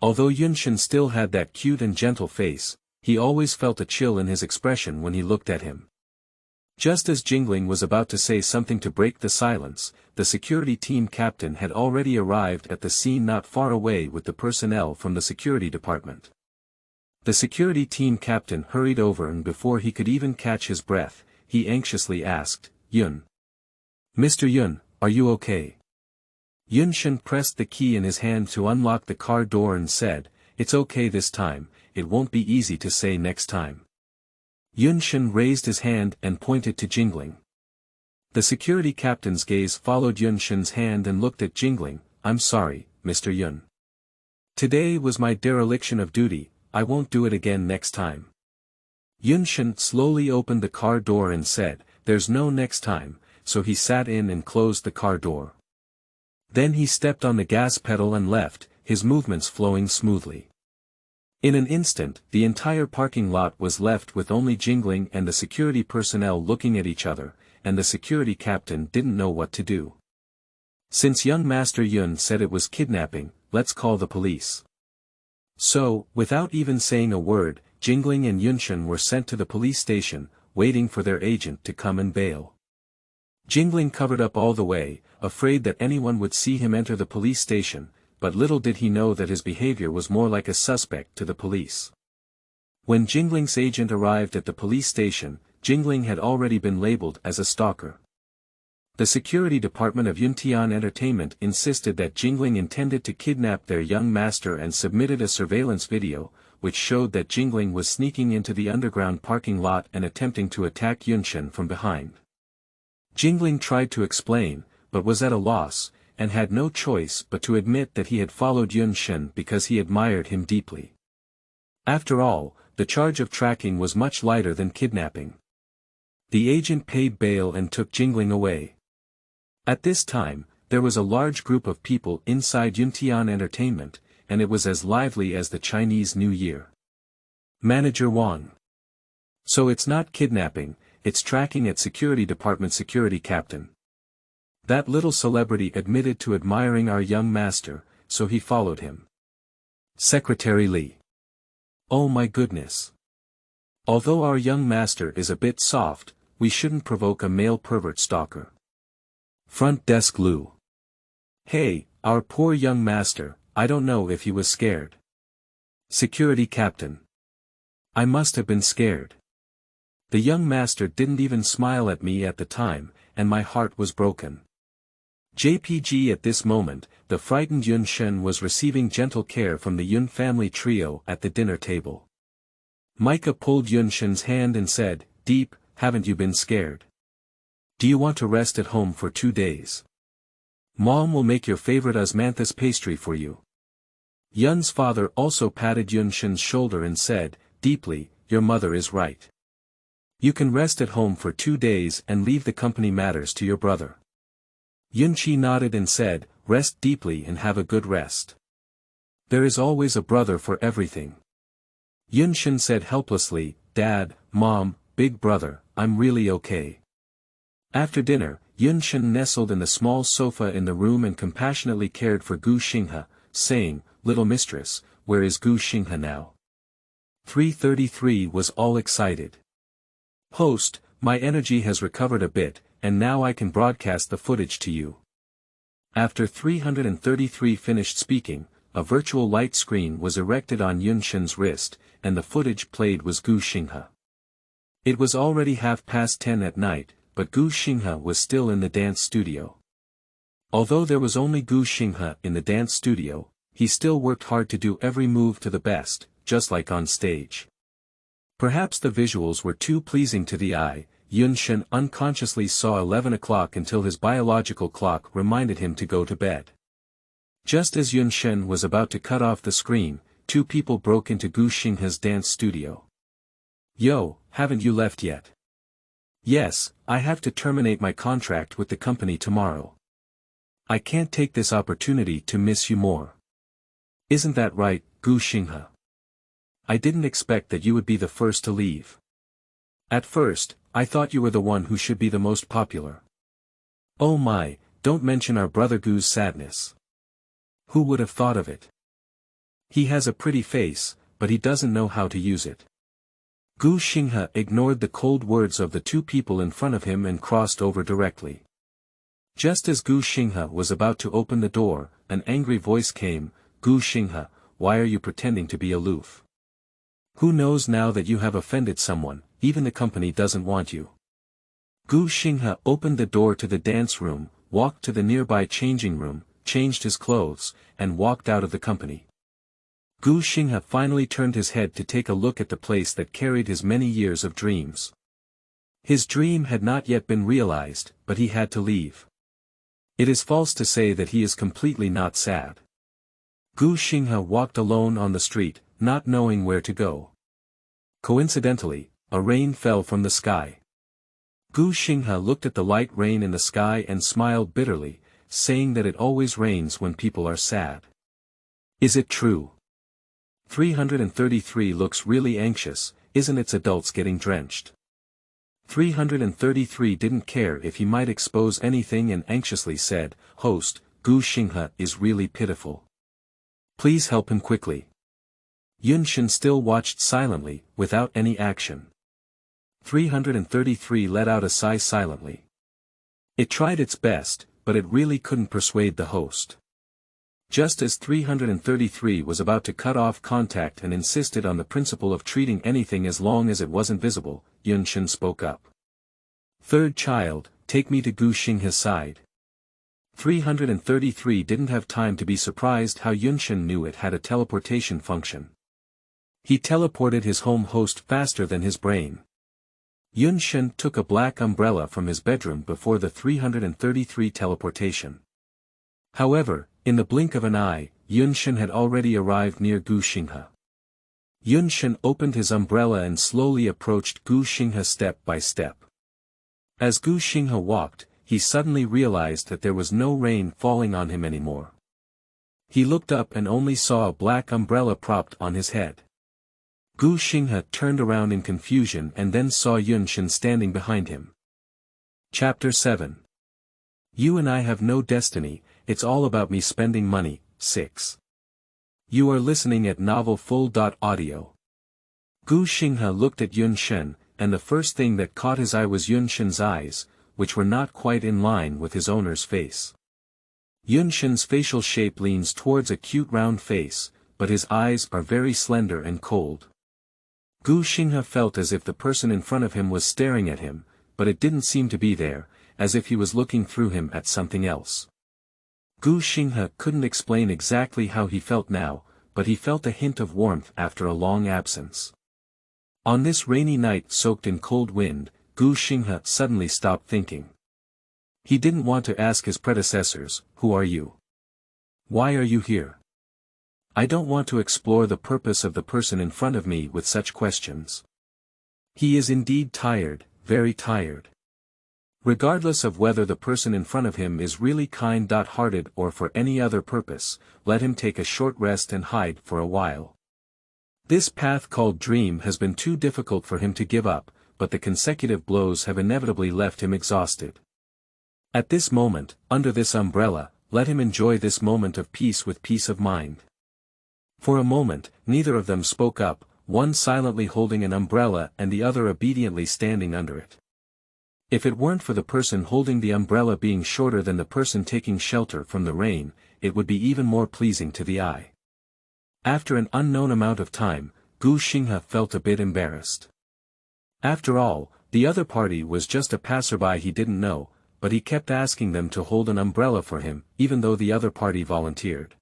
Although Yunshin still had that cute and gentle face, he always felt a chill in his expression when he looked at him. Just as Jingling was about to say something to break the silence, the security team captain had already arrived at the scene not far away with the personnel from the security department. The security team captain hurried over and before he could even catch his breath, he anxiously asked, Yun. Mr. Yun, are you okay? Yunshin pressed the key in his hand to unlock the car door and said, it's okay this time, it won't be easy to say next time. Yunshin raised his hand and pointed to Jingling. The security captain's gaze followed Yunshin's hand and looked at Jingling, I'm sorry, Mr. Yun. Today was my dereliction of duty, I won't do it again next time. Yunshin slowly opened the car door and said, there's no next time, so he sat in and closed the car door. Then he stepped on the gas pedal and left, his movements flowing smoothly. In an instant, the entire parking lot was left with only Jingling and the security personnel looking at each other, and the security captain didn't know what to do. Since young Master Yun said it was kidnapping, let's call the police. So, without even saying a word, Jingling and Yunshin were sent to the police station, waiting for their agent to come and bail. Jingling covered up all the way, afraid that anyone would see him enter the police station, but little did he know that his behavior was more like a suspect to the police. When Jingling's agent arrived at the police station, Jingling had already been labeled as a stalker. The security department of Yuntian Entertainment insisted that Jingling intended to kidnap their young master and submitted a surveillance video, which showed that Jingling was sneaking into the underground parking lot and attempting to attack Yunshin from behind. Jingling tried to explain, but was at a loss, and had no choice but to admit that he had followed Yunshin because he admired him deeply. After all, the charge of tracking was much lighter than kidnapping. The agent paid bail and took Jingling away. At this time, there was a large group of people inside Yuntian Entertainment, and it was as lively as the Chinese New Year. Manager Wang. So it's not kidnapping, it's tracking at security department security captain. That little celebrity admitted to admiring our young master, so he followed him. Secretary Li. Oh my goodness. Although our young master is a bit soft, we shouldn't provoke a male pervert stalker. Front desk Lu. Hey, our poor young master, I don't know if he was scared. Security captain. I must have been scared. The young master didn't even smile at me at the time, and my heart was broken. JPG at this moment, the frightened Yunshin was receiving gentle care from the Yun family trio at the dinner table. Micah pulled Yunshin's hand and said, Deep, haven't you been scared? Do you want to rest at home for 2 days? Mom will make your favorite osmanthus pastry for you. Yun's father also patted Yunshin's shoulder and said, Deeply, your mother is right. You can rest at home for 2 days and leave the company matters to your brother. Yunchi nodded and said, Rest deeply and have a good rest. There is always a brother for everything. Yunshin said helplessly, Dad, Mom, Big Brother, I'm really okay. After dinner, Yunshin nestled in the small sofa in the room and compassionately cared for Gu Xinghe, saying, Little mistress, where is Gu Xinghe now? 333 was all excited. Host, my energy has recovered a bit, and now I can broadcast the footage to you. After 333 finished speaking, a virtual light screen was erected on Yunshin's wrist, and the footage played was Gu Xinghe. It was already 10:30 at night, but Gu Xinghe was still in the dance studio. Although there was only Gu Xinghe in the dance studio, he still worked hard to do every move to the best, just like on stage. Perhaps the visuals were too pleasing to the eye. Shen unconsciously saw 11 o'clock until his biological clock reminded him to go to bed. Just as Shen was about to cut off the screen, two people broke into Gu Xinghe's dance studio. "Yo, haven't you left yet?" "Yes, I have to terminate my contract with the company tomorrow. I can't take this opportunity to miss you more." "Isn't that right, Gu Xinghe? I didn't expect that you would be the first to leave. At first, I thought you were the one who should be the most popular." "Oh my, don't mention our brother Gu's sadness. Who would have thought of it? He has a pretty face, but he doesn't know how to use it." Gu Xinghe ignored the cold words of the two people in front of him and crossed over directly. Just as Gu Xinghe was about to open the door, an angry voice came, "Gu Xinghe, why are you pretending to be aloof? Who knows now that you have offended someone, even the company doesn't want you." Gu Xinghe opened the door to the dance room, walked to the nearby changing room, changed his clothes, and walked out of the company. Gu Xinghe finally turned his head to take a look at the place that carried his many years of dreams. His dream had not yet been realized, but he had to leave. It is false to say that he is completely not sad. Gu Xinghe walked alone on the street, not knowing where to go. Coincidentally, a rain fell from the sky. Gu Xinghe looked at the light rain in the sky and smiled bitterly, saying that it always rains when people are sad. Is it true? 333 looks really anxious, isn't its adults getting drenched? 333 didn't care if he might expose anything and anxiously said, "Host, Gu Xinghe is really pitiful. Please help him quickly." Shen still watched silently, without any action. 333 let out a sigh silently. It tried its best, but it really couldn't persuade the host. Just as 333 was about to cut off contact and insisted on the principle of treating anything as long as it wasn't visible, Shen spoke up. "Third child, take me to Gu Xinghe's side." 333 didn't have time to be surprised how Shen knew it had a teleportation function. He teleported his home host faster than his brain. Shen took a black umbrella from his bedroom before the 333 teleportation. However, in the blink of an eye, Shen had already arrived near Gu Xinghe. Shen opened his umbrella and slowly approached Gu Xinghe step by step. As Gu Xinghe walked, he suddenly realized that there was no rain falling on him anymore. He looked up and only saw a black umbrella propped on his head. Gu Xinghe turned around in confusion and then saw Shen standing behind him. Chapter 7. You and I have no destiny, it's all about me spending money. 6. You are listening at novelfull.audio. Gu Xinghe looked at Shen, and the first thing that caught his eye was Shen's eyes, which were not quite in line with his owner's face. Shen's facial shape leans towards a cute round face, but his eyes are very slender and cold. Gu Xinghe felt as if the person in front of him was staring at him, but it didn't seem to be there, as if he was looking through him at something else. Gu Xinghe couldn't explain exactly how he felt now, but he felt a hint of warmth after a long absence. On this rainy night soaked in cold wind, Gu Xinghe suddenly stopped thinking. He didn't want to ask his predecessors, "Who are you? Why are you here?" I don't want to explore the purpose of the person in front of me with such questions. He is indeed tired, very tired. Regardless of whether the person in front of him is really kind-hearted or for any other purpose, let him take a short rest and hide for a while. This path called dream has been too difficult for him to give up, but the consecutive blows have inevitably left him exhausted. At this moment, under this umbrella, let him enjoy this moment of peace with peace of mind. For a moment, neither of them spoke up, one silently holding an umbrella and the other obediently standing under it. If it weren't for the person holding the umbrella being shorter than the person taking shelter from the rain, it would be even more pleasing to the eye. After an unknown amount of time, Gu Xinghe felt a bit embarrassed. After all, The other party was just a passerby he didn't know, but he kept asking them to hold an umbrella for him, even though the other party volunteered.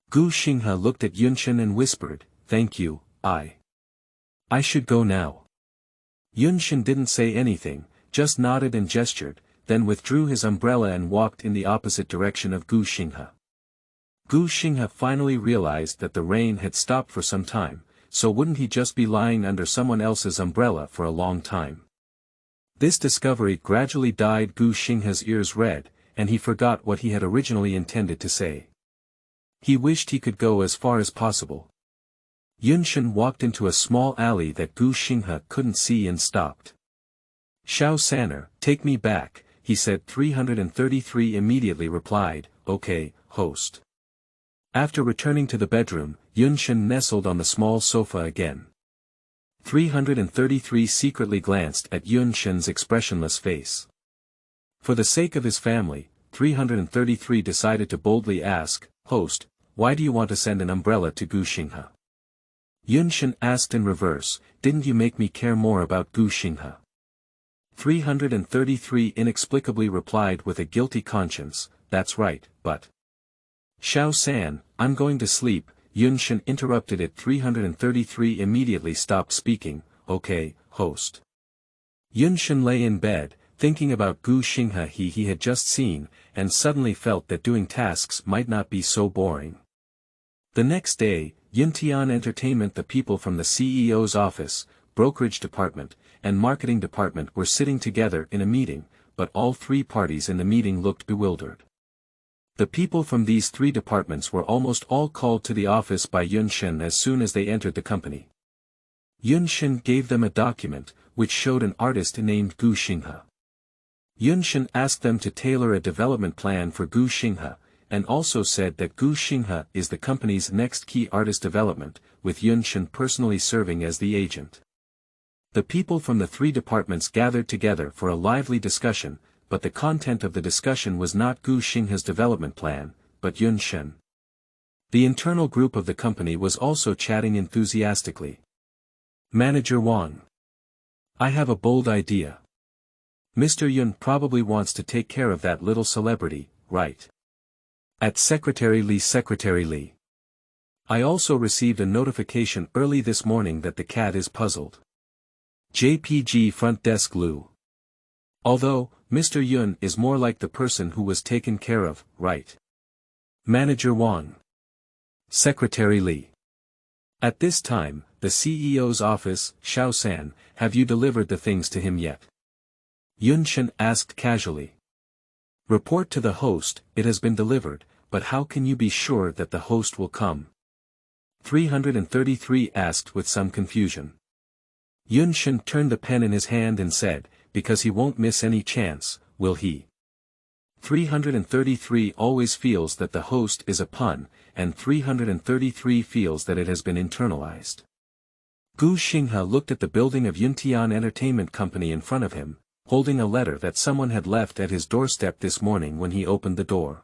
Gu Xinghe looked at Yunshen and whispered, "Thank you, I should go now." Yunshen didn't say anything, just nodded and gestured, then withdrew his umbrella and walked in the opposite direction of Gu Xinghe. Gu Xinghe finally realized that the rain had stopped for some time, so wouldn't he just be lying under someone else's umbrella for a long time? This discovery gradually dyed Gu Xinghe's ears red, and he forgot what he had originally intended to say. He wished he could go as far as possible. Yunshen walked into a small alley that Gu Xinghe couldn't see and stopped. "Xiao Sanner, take me back," he said. 333 immediately replied, "Okay, host." After returning to the bedroom, Yunshen nestled on the small sofa again. 333 secretly glanced at Yunshen's expressionless face. For the sake of his family, 333 decided to boldly ask, "Host, why do you want to send an umbrella to Gu Xinghe?" Yunshen asked in reverse, "Didn't you make me care more about Gu Xinghe?" 333 inexplicably replied with a guilty conscience, "That's right, but..." "Xiao San, I'm going to sleep," Yunshen interrupted it. 333 immediately stopped speaking. "Okay, host." Yunshen lay in bed, thinking about Gu Xinghe he had just seen, and suddenly felt that doing tasks might not be so boring. The next day, Yuntian Entertainment, the people from the CEO's office, brokerage department, and marketing department were sitting together in a meeting, but all three parties in the meeting looked bewildered. The people from these three departments were almost all called to the office by Yunshen as soon as they entered the company. Yunshen gave them a document, which showed an artist named Gu Xinghe. Yunshen asked them to tailor a development plan for Gu Xinghe, and also said that Gu Xinghe is the company's next key artist development, with Yunshen personally serving as the agent. The people from the three departments gathered together for a lively discussion, but the content of the discussion was not Gu Xinghe's development plan, but Yunshen. The internal group of the company was also chatting enthusiastically. Manager Wang. "I have a bold idea. Mr. Yun probably wants to take care of that little celebrity, right? At Secretary Li. I also received a notification early this morning that the cat is puzzled. JPG Front Desk Lu. Although, Mr. Yun is more like the person who was taken care of, right? Manager Wang. Secretary Li. At this time, the CEO's office. Xiao San, have you delivered the things to him yet? Yunshen asked casually. Report to the host, it has been delivered, but how can you be sure that the host will come? 333 asked with some confusion. Yunshen turned the pen in his hand and said, because he won't miss any chance, will he? 333 always feels that the host is a pun, and 333 feels that it has been internalized. Gu Xinghe looked at the building of Yuntian Entertainment Company in front of him, holding a letter that someone had left at his doorstep this morning when he opened the door.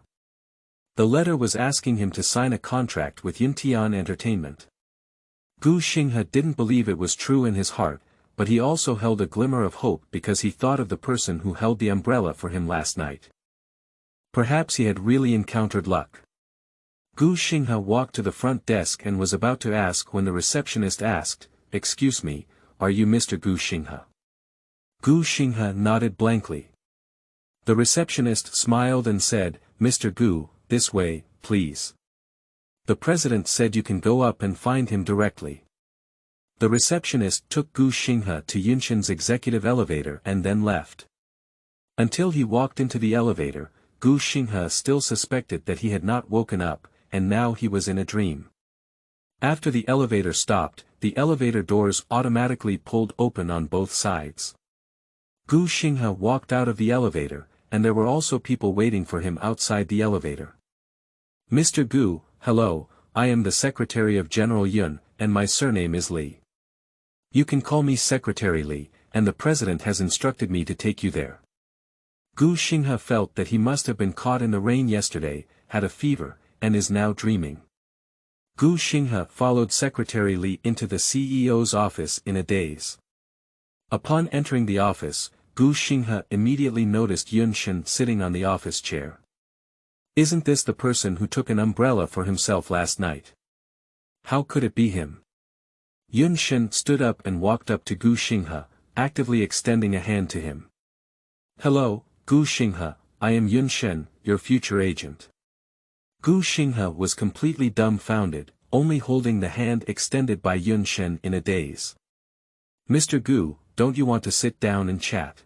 The letter was asking him to sign a contract with Yuntian Entertainment. Gu Xinghe didn't believe it was true in his heart, but he also held a glimmer of hope because he thought of the person who held the umbrella for him last night. Perhaps he had really encountered luck. Gu Xinghe walked to the front desk and was about to ask when the receptionist asked, "Excuse me, are you Mr. Gu Xinghe?" Gu Xinghe nodded blankly. The receptionist smiled and said, "Mr. Gu, this way, please. The president said you can go up and find him directly." The receptionist took Gu Xinghe to Yunshen's executive elevator and then left. Until he walked into the elevator, Gu Xinghe still suspected that he had not woken up, and now he was in a dream. After the elevator stopped, the elevator doors automatically pulled open on both sides. Gu Xinghe walked out of the elevator, and there were also people waiting for him outside the elevator. "Mr. Gu, hello, I am the secretary of General Yun, and my surname is Li. You can call me Secretary Li, and the president has instructed me to take you there." Gu Xinghe felt that he must have been caught in the rain yesterday, had a fever, and is now dreaming. Gu Xinghe followed Secretary Li into the CEO's office in a daze. Upon entering the office, Gu Xinghe immediately noticed Yun Shen sitting on the office chair. Isn't this the person who took an umbrella for himself last night? How could it be him? Yun Shen stood up and walked up to Gu Xinghe, actively extending a hand to him. Hello, Gu Xinghe, I am Yun Shen, your future agent. Gu Xinghe was completely dumbfounded, only holding the hand extended by Yun Shen in a daze. Mr. Gu, don't you want to sit down and chat?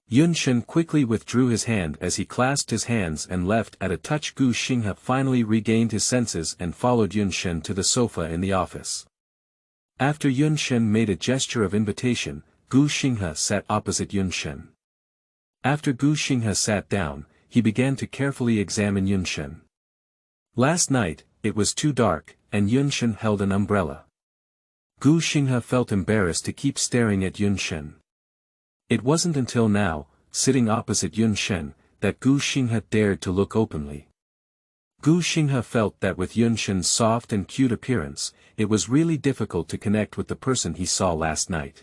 Yun Shen quickly withdrew his hand as he clasped his hands and left at a touch. Gu Xinghe finally regained his senses and followed Yun Shen to the sofa in the office. After Yun Shen made a gesture of invitation, Gu Xinghe sat opposite Yun Shen. After Gu Xinghe sat down, he began to carefully examine Yun Shen. Last night, it was too dark, and Yun Shen held an umbrella. Gu Xinghe felt embarrassed to keep staring at Yun Shen. It wasn't until now, sitting opposite Yun Shen, that Gu Xinghe dared to look openly. Gu Xinghe felt that with Yun Shen's soft and cute appearance, it was really difficult to connect with the person he saw last night.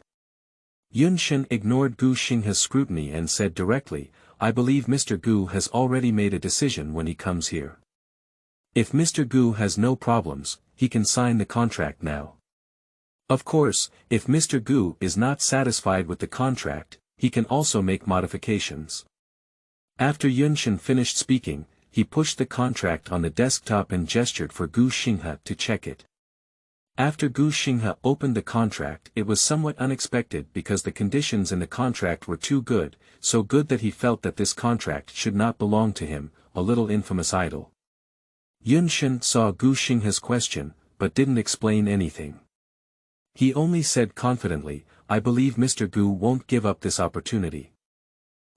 Yun Shen ignored Gu Xinghe's scrutiny and said directly, I believe Mr. Gu has already made a decision when he comes here. If Mr. Gu has no problems, he can sign the contract now. Of course, if Mr. Gu is not satisfied with the contract, he can also make modifications. After Yun Shen finished speaking, he pushed the contract on the desktop and gestured for Gu Xinghe to check it. After Gu Xinghe opened the contract, it was somewhat unexpected because the conditions in the contract were too good, so good that he felt that this contract should not belong to him, a little infamous idol. Yun Shen saw Gu Xinghe's question, but didn't explain anything. He only said confidently, I believe Mr. Gu won't give up this opportunity.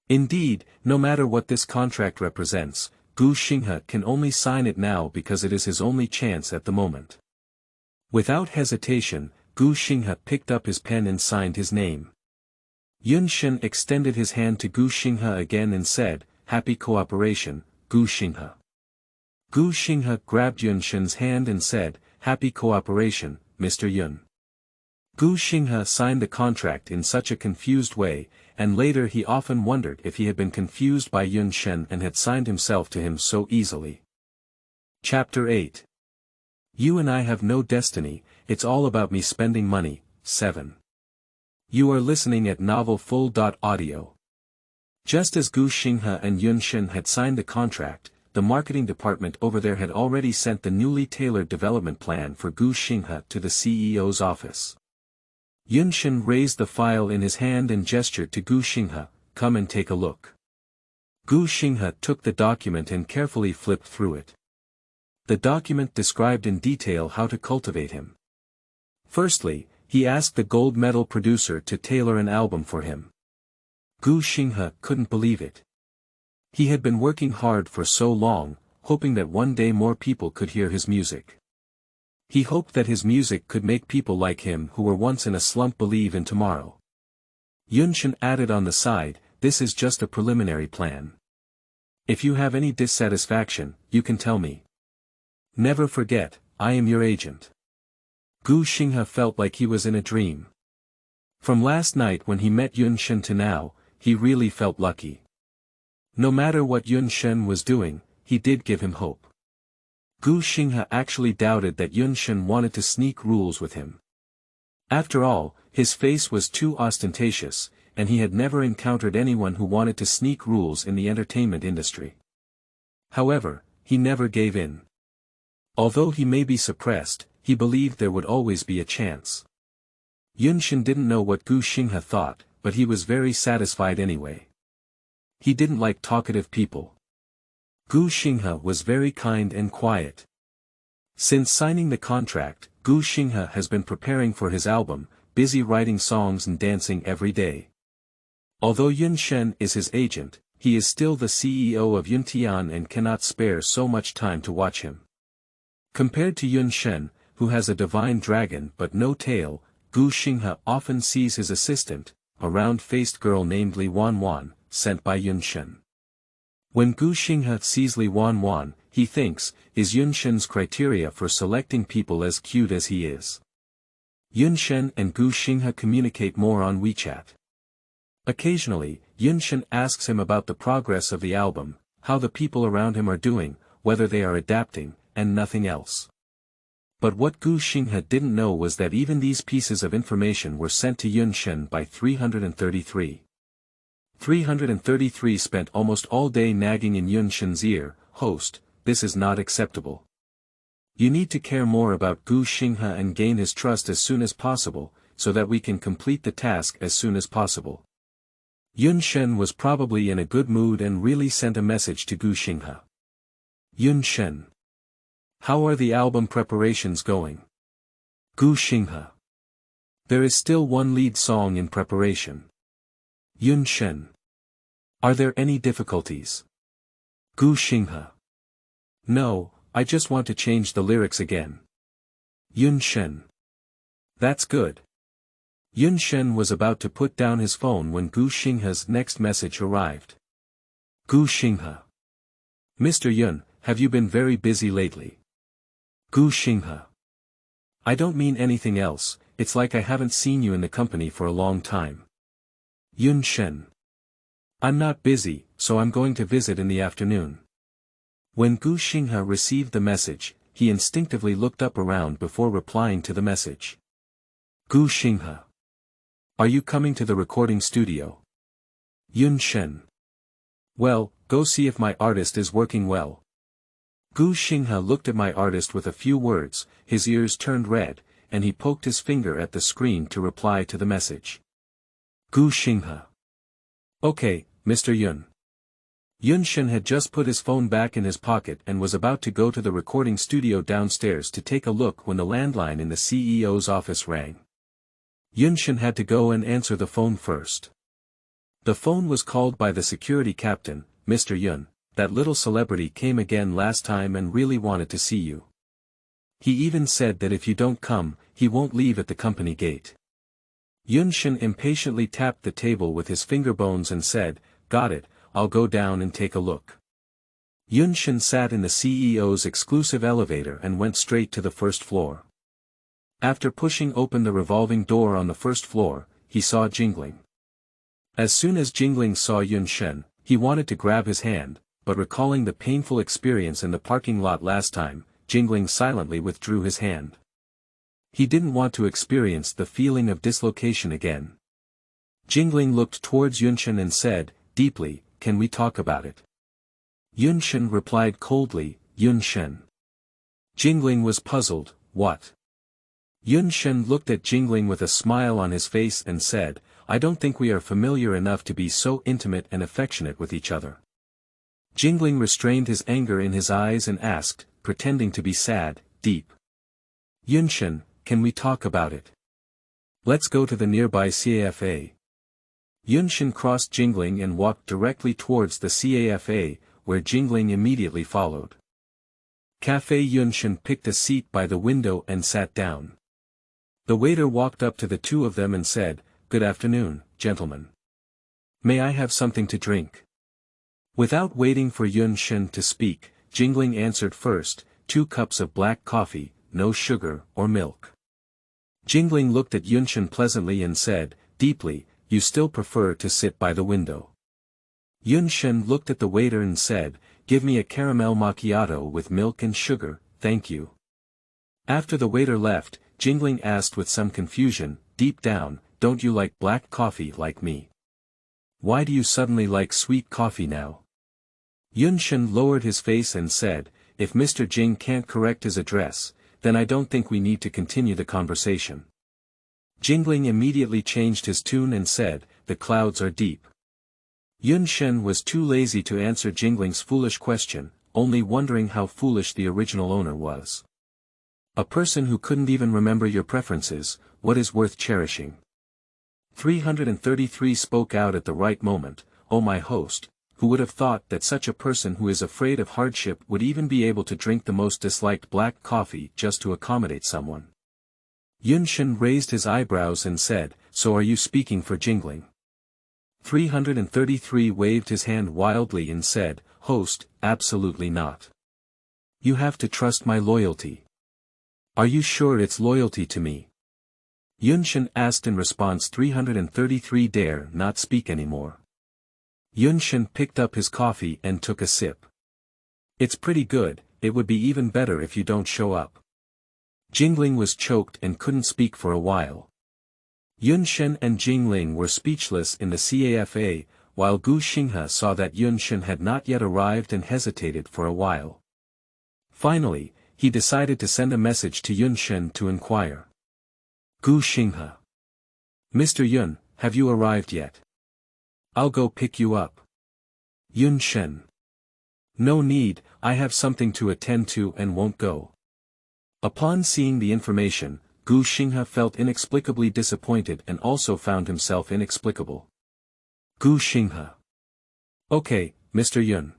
Indeed, no matter what this contract represents, Gu Xinghe can only sign it now because it is his only chance at the moment. Without hesitation, Gu Xinghe picked up his pen and signed his name. Yun Shen extended his hand to Gu Xinghe again and said, Happy cooperation, Gu Xinghe. Gu Xinghe grabbed Yun Shen's hand and said, Happy cooperation, Mr. Yun. Gu Xinghe signed the contract in such a confused way, and later he often wondered if he had been confused by Yun Shen and had signed himself to him so easily. Chapter 8. You and I have no destiny, it's all about me spending money. 7. You are listening at novelfull.audio. Just as Gu Xinghe and Yun Shen had signed the contract, the marketing department over there had already sent the newly tailored development plan for Gu Xinghe to the CEO's office. Yun Shen raised the file in his hand and gestured to Gu Xinghe, come and take a look. Gu Xinghe took the document and carefully flipped through it. The document described in detail how to cultivate him. Firstly, he asked the gold medal producer to tailor an album for him. Gu Xinghe couldn't believe it. He had been working hard for so long, hoping that one day more people could hear his music. He hoped that his music could make people like him who were once in a slump believe in tomorrow. Yun Shen added on the side, this is just a preliminary plan. If you have any dissatisfaction, you can tell me. Never forget, I am your agent. Gu Xinghe felt like he was in a dream. From last night when he met Yun Shen to now, he really felt lucky. No matter what Yun Shen was doing, he did give him hope. Gu Xinghe actually doubted that Yun Shen wanted to sneak rules with him. After all, his face was too ostentatious, and he had never encountered anyone who wanted to sneak rules in the entertainment industry. However, he never gave in. Although he may be suppressed, he believed there would always be a chance. Yun Shen didn't know what Gu Xinghe thought, but he was very satisfied anyway. He didn't like talkative people. Gu Xinghe was very kind and quiet. Since signing the contract, Gu Xinghe has been preparing for his album, busy writing songs and dancing every day. Although Yun Shen is his agent, he is still the CEO of Yuntian and cannot spare so much time to watch him. Compared to Yun Shen, who has a divine dragon but no tail, Gu Xinghe often sees his assistant, a round-faced girl named Li Wanwan, sent by Yun Shen. When Gu Xinghe sees Li Wanwan, he thinks, is Yun Shen's criteria for selecting people as cute as he is? Shen and Gu Xinghe communicate more on WeChat. Occasionally, Shen asks him about the progress of the album, how the people around him are doing, whether they are adapting, and nothing else. But what Gu Xinghe didn't know was that even these pieces of information were sent to Shen by 333. 333 spent almost all day nagging in Shen's ear, "Host, this is not acceptable. You need to care more about Gu Xinghe and gain his trust as soon as possible, so that we can complete the task as soon as possible." Shen was probably in a good mood and really sent a message to Gu Xinghe. Shen. How are the album preparations going? Gu Xinghe. There is still one lead song in preparation. Shen. Are there any difficulties? Gu Xinghe. No, I just want to change the lyrics again. Shen. That's good. Shen was about to put down his phone when Gu Xinghe's next message arrived. Gu Xinghe. Mr. Yun, have you been very busy lately? Gu Xinghe. I don't mean anything else, it's like I haven't seen you in the company for a long time. Shen. I'm not busy, so I'm going to visit in the afternoon. When Gu Xinghe received the message, he instinctively looked up around before replying to the message. Gu Xinghe. Are you coming to the recording studio? Shen. Well, go see if my artist is working well. Gu Xinghe looked at my artist with a few words, his ears turned red, and he poked his finger at the screen to reply to the message. Gu Xinghe. Okay, Mr. Yun. Shen had just put his phone back in his pocket and was about to go to the recording studio downstairs to take a look when the landline in the CEO's office rang. Shen had to go and answer the phone first. The phone was called by the security captain. Mr. Yun, that little celebrity came again last time and really wanted to see you. He even said that if you don't come, he won't leave at the company gate. Shen impatiently tapped the table with his finger bones and said, "Got it, I'll go down and take a look." Shen sat in the CEO's exclusive elevator and went straight to the first floor. After pushing open the revolving door on the first floor, he saw Jingling. As soon as Jingling saw Shen, he wanted to grab his hand, but recalling the painful experience in the parking lot last time, Jingling silently withdrew his hand. He didn't want to experience the feeling of dislocation again. Jingling looked towards Shen and said, deeply, "Can we talk about it?" Shen replied coldly, "Shen." Jingling was puzzled, "What?" Shen looked at Jingling with a smile on his face and said, "I don't think we are familiar enough to be so intimate and affectionate with each other." Jingling restrained his anger in his eyes and asked, pretending to be sad, "Deep. Shen, can we talk about it? Let's go to the nearby CAFA." Shen crossed Jingling and walked directly towards the CAFA, where Jingling immediately followed. Cafe. Shen picked a seat by the window and sat down. The waiter walked up to the two of them and said, "Good afternoon, gentlemen. May I have something to drink?" Without waiting for Shen to speak, Jingling answered first, 2 cups of black coffee, no sugar or milk." Jingling looked at Shen pleasantly and said, deeply, "You still prefer to sit by the window." Shen looked at the waiter and said, "Give me a caramel macchiato with milk and sugar, thank you." After the waiter left, Jingling asked with some confusion, "Deep down, don't you like black coffee like me? Why do you suddenly like sweet coffee now?" Shen lowered his face and said, "If Mr. Jing can't correct his address, then I don't think we need to continue the conversation." Jingling immediately changed his tune and said, "The clouds are deep." Shen was too lazy to answer Jingling's foolish question, only wondering how foolish the original owner was. A person who couldn't even remember your preferences, what is worth cherishing? 333 spoke out at the right moment. "Oh my host, who would have thought that such a person who is afraid of hardship would even be able to drink the most disliked black coffee just to accommodate someone?" Shen raised his eyebrows and said, "So are you speaking for Jingling?" 333 waved his hand wildly and said, "Host, absolutely not. You have to trust my loyalty." "Are you sure it's loyalty to me?" Yunshen asked in response. 333 Dare not speak anymore. Yunshen picked up his coffee and took a sip. It's pretty good, it would be even better if you don't show up. Jingling was choked and couldn't speak for a while. Yunshen and Jingling were speechless in the CAFA, while Gu Xinghe saw that Yunshen had not yet arrived and hesitated for a while. Finally, he decided to send a message to Yunshen to inquire. Gu Xinghe. Mr. Yun, have you arrived yet? I'll go pick you up. Yunshen. No need, I have something to attend to and won't go. Upon seeing the information, Gu Xinghe felt inexplicably disappointed and also found himself inexplicable. Gu Xinghe. Okay, Mr. Yun.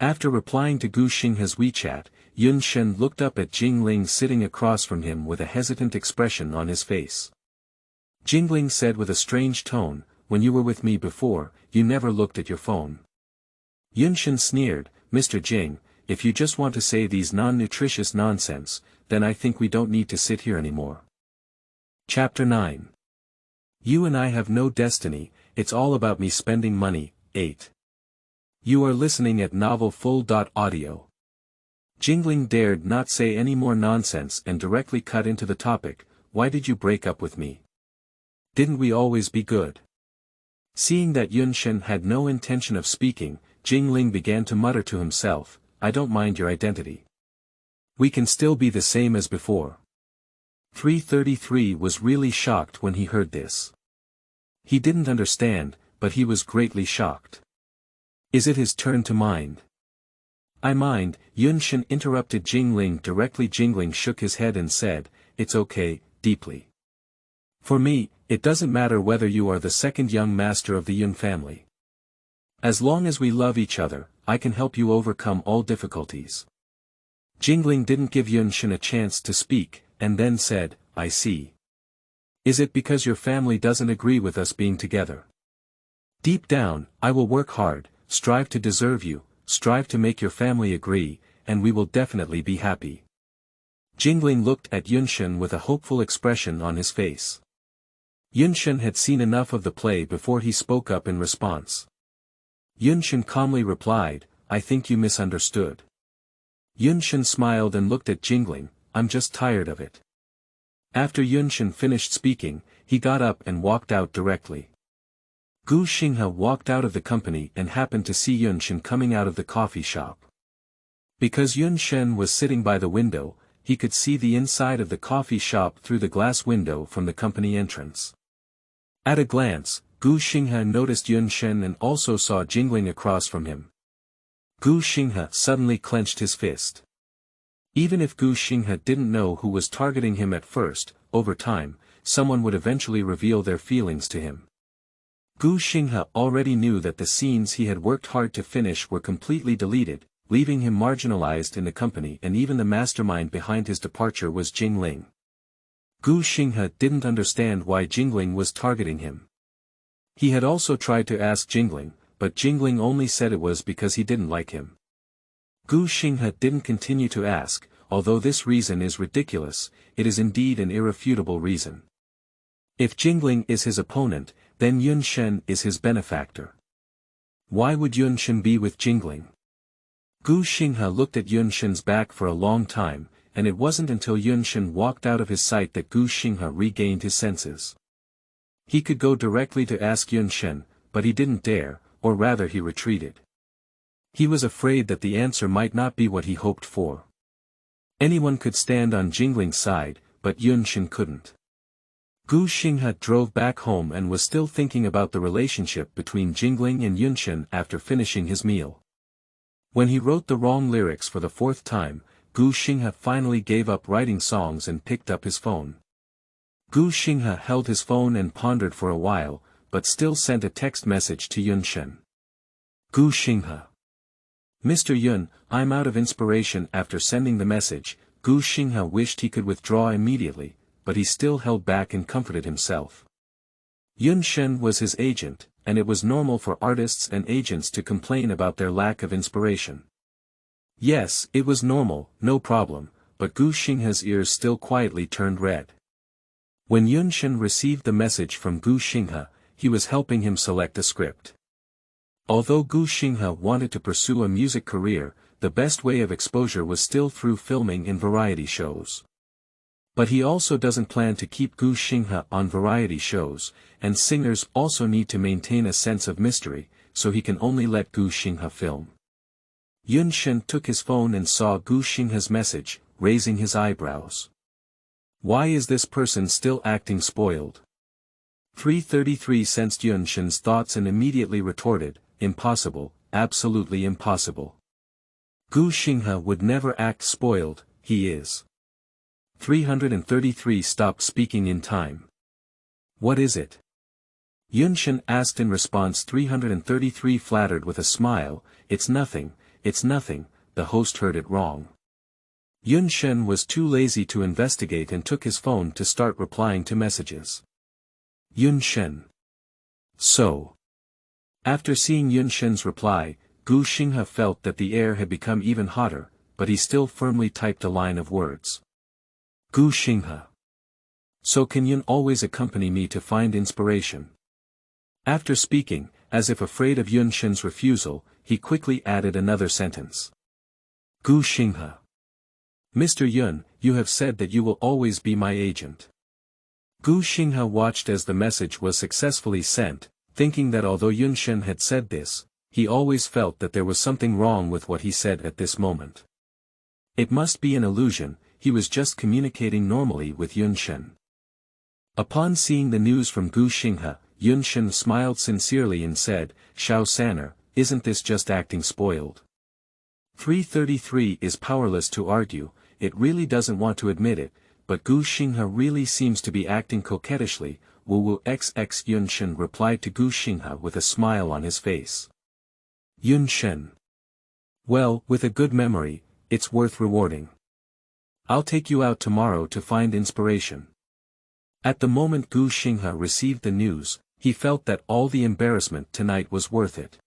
After replying to Gu Xinghe's WeChat, Yunshen looked up at Jingling sitting across from him with a hesitant expression on his face. Jingling said with a strange tone, when you were with me before, you never looked at your phone. Yunshen sneered, Mr. Jing, if you just want to say these non-nutritious nonsense, then I think we don't need to sit here anymore. Chapter 9. You and I have no destiny, it's all about me spending money. 8. You are listening at novelfull.audio. Jingling dared not say any more nonsense and directly cut into the topic, why did you break up with me? Didn't we always be good? Seeing that Yunshen had no intention of speaking, Jingling began to mutter to himself, I don't mind your identity. We can still be the same as before. 333 was really shocked when he heard this. He didn't understand, but he was greatly shocked. Is it his turn to mind? I mind, Yunshen interrupted Jingling directly. Jingling shook his head and said, it's okay, deeply. For me, it doesn't matter whether you are the second young master of the Yun family. As long as we love each other, I can help you overcome all difficulties. Jingling didn't give Yunshen a chance to speak, and then said, I see. Is it because your family doesn't agree with us being together? Deep down, I will work hard, strive to deserve you, strive to make your family agree, and we will definitely be happy. Jingling looked at Yunshen with a hopeful expression on his face. Yunshen had seen enough of the play before he spoke up in response. Yunshen calmly replied, I think you misunderstood. Yunshen smiled and looked at Jingling, I'm just tired of it. After Yunshen finished speaking, he got up and walked out directly. Gu Xinghe walked out of the company and happened to see Yunshen coming out of the coffee shop. Because Yunshen was sitting by the window, he could see the inside of the coffee shop through the glass window from the company entrance. At a glance, Gu Xinghe noticed Yunshen and also saw Jingling across from him. Gu Xinghe suddenly clenched his fist. Even if Gu Xinghe didn't know who was targeting him at first, over time, someone would eventually reveal their feelings to him. Gu Xinghe already knew that the scenes he had worked hard to finish were completely deleted, leaving him marginalized in the company, and even the mastermind behind his departure was Jingling. Gu Xinghe didn't understand why Jingling was targeting him. He had also tried to ask Jingling, but Jingling only said it was because he didn't like him. Gu Xinghe didn't continue to ask, although this reason is ridiculous, it is indeed an irrefutable reason. If Jingling is his opponent, then Yunshen is his benefactor. Why would Yunshen be with Jingling? Gu Xinghe looked at Yunshen's back for a long time, and it wasn't until Yunshen walked out of his sight that Gu Xinghe regained his senses. He could go directly to ask Yunshen, but he didn't dare, or rather he retreated. He was afraid that the answer might not be what he hoped for. Anyone could stand on Jingling's side, but Yunshen couldn't. Gu Xinghe drove back home and was still thinking about the relationship between Jingling and Yunshen after finishing his meal. When he wrote the wrong lyrics for the fourth time, Gu Xinghe finally gave up writing songs and picked up his phone. Gu Xinghe held his phone and pondered for a while, but still sent a text message to Yunshen. Gu Xinghe. Mr. Yun, I'm out of inspiration. After sending the message, Gu Xinghe wished he could withdraw immediately, but he still held back and comforted himself. Yunshen was his agent, and it was normal for artists and agents to complain about their lack of inspiration. Yes, it was normal, no problem, but Gu Xinghe's ears still quietly turned red. When Yunshen received the message from Gu Xinghe, he was helping him select a script. Although Gu Xinghe wanted to pursue a music career, the best way of exposure was still through filming in variety shows. But he also doesn't plan to keep Gu Xinghe on variety shows, and singers also need to maintain a sense of mystery, so he can only let Gu Xinghe film. Yunshen took his phone and saw Gu Xinghe's message, raising his eyebrows. Why is this person still acting spoiled? 333 sensed Yunshen's thoughts and immediately retorted, impossible, absolutely impossible. Gu Xinghe would never act spoiled, he is. 333 stopped speaking in time. What is it? Yunshen asked in response. 333 flattered with a smile, it's nothing, the host heard it wrong. Yunshen was too lazy to investigate and took his phone to start replying to messages. Yunshen. So. After seeing Yunshen's reply, Gu Xinghe felt that the air had become even hotter, but he still firmly typed a line of words. Gu Xinghe. So can Yun always accompany me to find inspiration? After speaking, as if afraid of Yunshen's refusal, he quickly added another sentence. Gu Xinghe. Mr. Yun, you have said that you will always be my agent. Gu Xinghe watched as the message was successfully sent, thinking that although Yunshen had said this, he always felt that there was something wrong with what he said at this moment. It must be an illusion, he was just communicating normally with Yunshen. Upon seeing the news from Gu Xinghe, Yunshen smiled sincerely and said, Xiao Sanner, isn't this just acting spoiled? 333 is powerless to argue, it really doesn't want to admit it, but Gu Xinghe really seems to be acting coquettishly. Wu Wu XX. Yunshen replied to Gu Xinghe with a smile on his face. Yunshen. Well, with a good memory, it's worth rewarding. I'll take you out tomorrow to find inspiration. At the moment Gu Xinghe received the news, he felt that all the embarrassment tonight was worth it.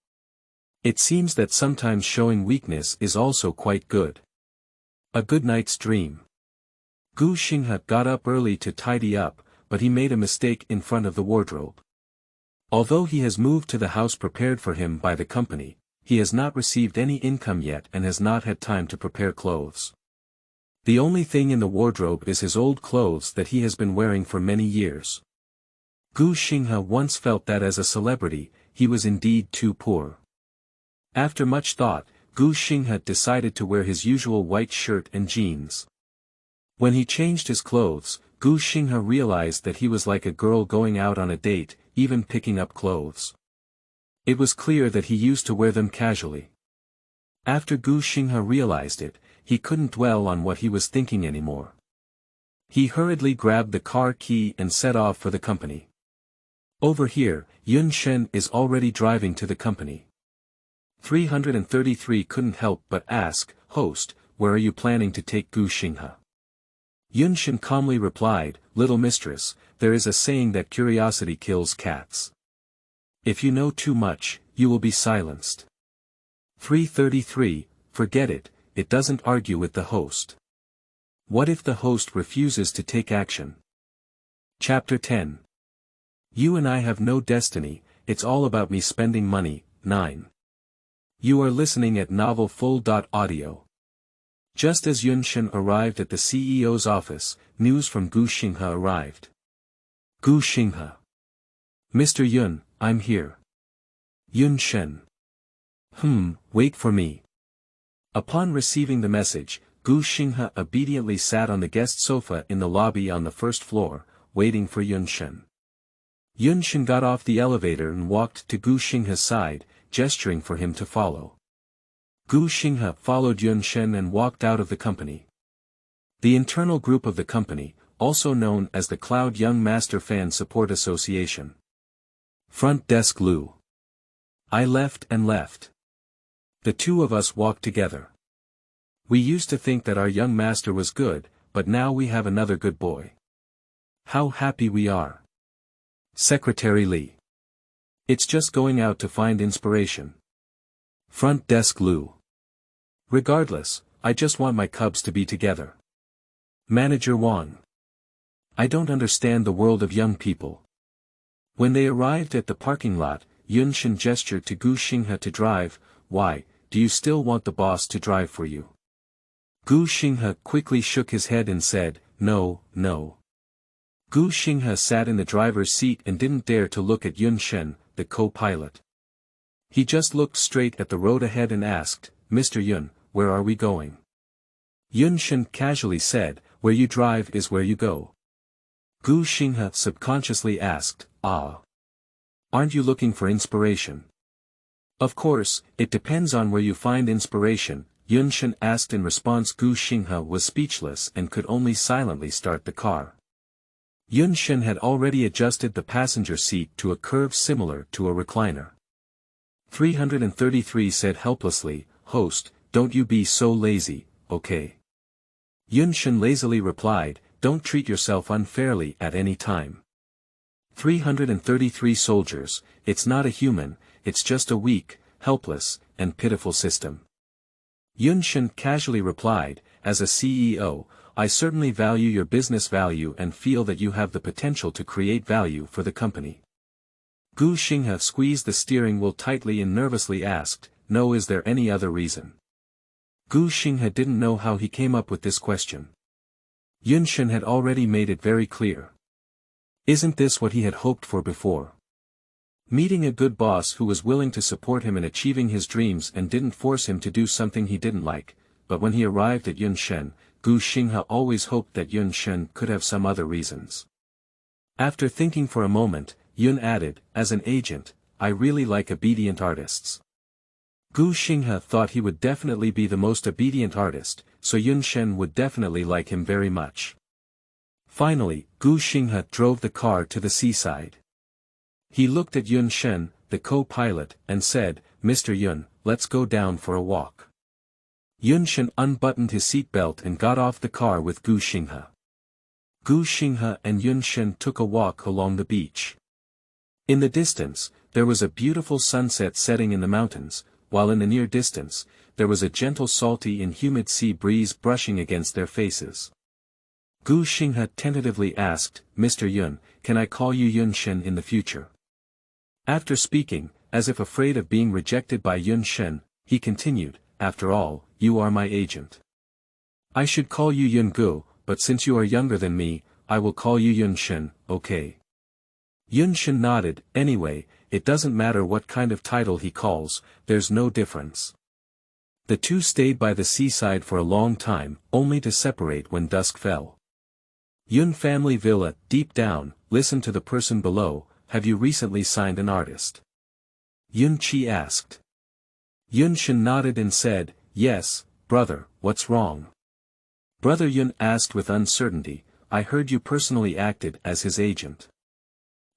It seems that sometimes showing weakness is also quite good. A good night's dream. Gu Xinghe got up early to tidy up, but he made a mistake in front of the wardrobe. Although he has moved to the house prepared for him by the company, he has not received any income yet and has not had time to prepare clothes. The only thing in the wardrobe is his old clothes that he has been wearing for many years. Gu Xinghe once felt that as a celebrity, he was indeed too poor. After much thought, Gu Xinghe decided to wear his usual white shirt and jeans. When he changed his clothes, Gu Xinghe realized that he was like a girl going out on a date, even picking up clothes. It was clear that he used to wear them casually. After Gu Xinghe realized it, he couldn't dwell on what he was thinking anymore. He hurriedly grabbed the car key and set off for the company. Over here, Yunshen is already driving to the company. 333 couldn't help but ask, Host, where are you planning to take Gu Xinghe? Yunshen calmly replied, Little mistress, there is a saying that curiosity kills cats. If you know too much, you will be silenced. 333, forget it, it doesn't argue with the host. What if the host refuses to take action? Chapter 10. You and I have no destiny, it's all about me spending money. 9. You are listening at novelfull.audio. Just as Yunshen arrived at the CEO's office, news from Gu Xinghe arrived. Gu Xinghe. Mr. Yun, I'm here. Yunshen. Wait for me. Upon receiving the message, Gu Xinghe obediently sat on the guest sofa in the lobby on the first floor, waiting for Yunshen. Yunshen got off the elevator and walked to Gu Xinghe's side, gesturing for him to follow. Gu Xinghe followed Yunshen and walked out of the company. The internal group of the company, also known as the Cloud Young Master Fan Support Association. Front Desk Lu. I left and left. The two of us walked together. We used to think that our young master was good, but now we have another good boy. How happy we are. Secretary Li. It's just going out to find inspiration. Front Desk Lu. Regardless, I just want my cubs to be together. Manager Wang. I don't understand the world of young people. When they arrived at the parking lot, Shen gestured to Gu Xinghe to drive. Why, do you still want the boss to drive for you? Gu Xinghe quickly shook his head and said, no, no. Gu Xinghe sat in the driver's seat and didn't dare to look at Shen, the co-pilot. He just looked straight at the road ahead and asked, Mr. Yun, where are we going? Shen casually said, where you drive is where you go. Gu Xinghe subconsciously asked, ah. Aren't you looking for inspiration? Of course, it depends on where you find inspiration, Shen asked in response. Gu Xinghe was speechless and could only silently start the car. Shen had already adjusted the passenger seat to a curve similar to a recliner. 333 said helplessly, host, don't you be so lazy, okay? Shen lazily replied, don't treat yourself unfairly at any time. 333 soldiers, it's not a human, it's just a weak, helpless, and pitiful system. Shen casually replied, as a CEO, I certainly value your business value and feel that you have the potential to create value for the company. Gu Xinghe squeezed the steering wheel tightly and nervously asked, no, is there any other reason? Gu Xinghe didn't know how he came up with this question. Shen had already made it very clear. Isn't this what he had hoped for before? Meeting a good boss who was willing to support him in achieving his dreams and didn't force him to do something he didn't like, but when he arrived at Shen, Gu Xinghe always hoped that Shen could have some other reasons. After thinking for a moment, Yun added, as an agent, I really like obedient artists. Gu Xinghe thought he would definitely be the most obedient artist, so Shen would definitely like him very much. Finally, Gu Xinghe drove the car to the seaside. He looked at Shen, the co-pilot, and said, Mr. Yun, let's go down for a walk. Shen unbuttoned his seatbelt and got off the car with Gu Xinghe. Gu Xinghe and Shen took a walk along the beach. In the distance, there was a beautiful sunset setting in the mountains, while in the near distance, there was a gentle salty and humid sea breeze brushing against their faces. Gu Xinghe tentatively asked, Mr. Yun, can I call you Shen in the future? After speaking, as if afraid of being rejected by Shen, he continued, after all, you are my agent. I should call you Gu, but since you are younger than me, I will call you Shen, okay? Shen nodded, anyway, it doesn't matter what kind of title he calls, there's no difference. The two stayed by the seaside for a long time, only to separate when dusk fell. Yun family villa, deep down, listened to the person below, have you recently signed an artist? Yun Chi asked. Shen nodded and said, yes, brother, what's wrong? Brother Yun asked with uncertainty, I heard you personally acted as his agent.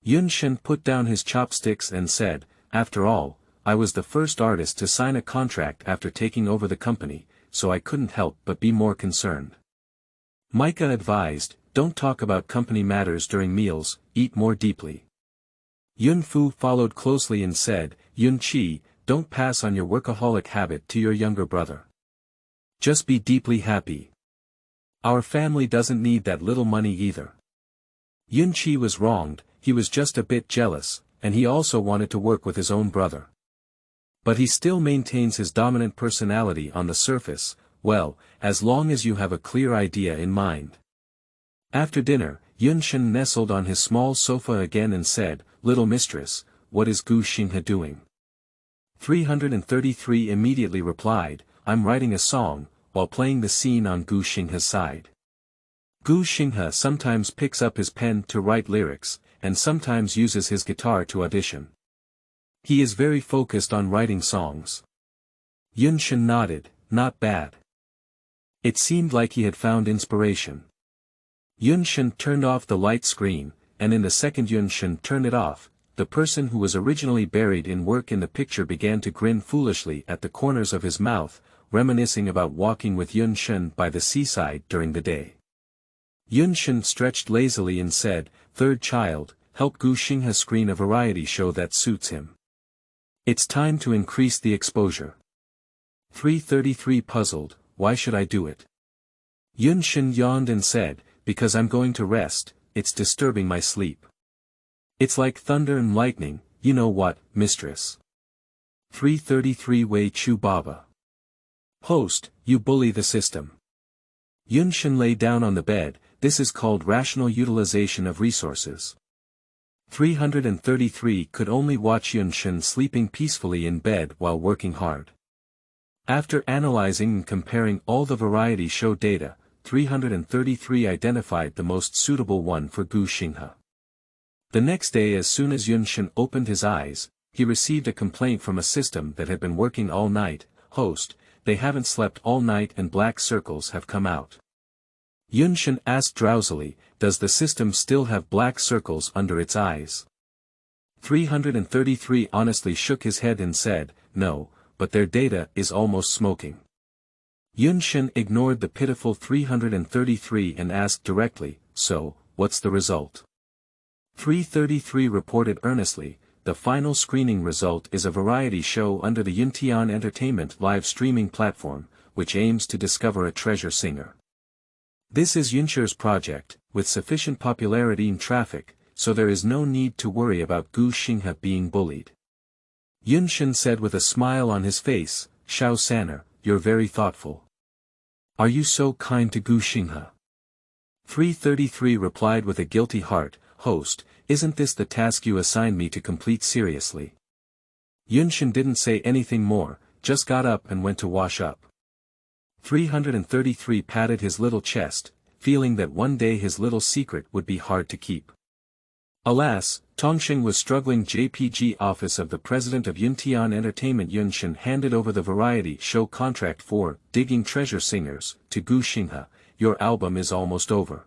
Shen put down his chopsticks and said, after all, I was the first artist to sign a contract after taking over the company, so I couldn't help but be more concerned. Micah advised, don't talk about company matters during meals, eat more deeply. Yun Fu followed closely and said, Yun Chi, don't pass on your workaholic habit to your younger brother. Just be deeply happy. Our family doesn't need that little money either. Yun Chi was wronged, he was just a bit jealous, and he also wanted to work with his own brother. But he still maintains his dominant personality on the surface, well, as long as you have a clear idea in mind. After dinner, Shen nestled on his small sofa again and said, Little mistress, what is Gu Xinghe doing? 333 immediately replied, I'm writing a song, while playing the scene on Gu Xinghe's side. Gu Xinghe sometimes picks up his pen to write lyrics, and sometimes uses his guitar to audition. He is very focused on writing songs. Shen nodded, not bad. It seemed like he had found inspiration. Shen turned off the light screen, and in the second Shen turned it off, the person who was originally buried in work in the picture began to grin foolishly at the corners of his mouth, reminiscing about walking with Shen by the seaside during the day. Shen stretched lazily and said, third child, help Gu Xinghe screen a variety show that suits him. It's time to increase the exposure. 333 puzzled, why should I do it? Shen yawned and said, because I'm going to rest, it's disturbing my sleep. It's like thunder and lightning, you know what, mistress. 333 Wei Chu Baba. Host, you bully the system. Yunshin lay down on the bed. This is called rational utilization of resources. 333 could only watch Yunshin sleeping peacefully in bed while working hard. After analyzing and comparing all the variety show data, 333 identified the most suitable one for Gu Xinghe. The next day, as soon as Yunshin opened his eyes, he received a complaint from a system that had been working all night. Host, they haven't slept all night and black circles have come out. Yunshin asked drowsily, does the system still have black circles under its eyes? 333 honestly shook his head and said, no, but their data is almost smoking. Yunshin ignored the pitiful 333 and asked directly, so, what's the result? 333 reported earnestly, the final screening result is a variety show under the Yuntian Entertainment live streaming platform, which aims to discover a treasure singer. This is Yunshi's project, with sufficient popularity and traffic, so there is no need to worry about Gu Xinghe being bullied. Yunshin said with a smile on his face, Xiao Sanner, you're very thoughtful. Are you so kind to Gu Xinghe? 333 replied with a guilty heart, host, isn't this the task you assigned me to complete seriously? Yunshin didn't say anything more, just got up and went to wash up. 333 patted his little chest, feeling that one day his little secret would be hard to keep. Alas, Tongxing was struggling. JPG office of the president of Yuntian Entertainment. Yunshin handed over the variety show contract for digging treasure singers to Gu Xinghe. Your album is almost over.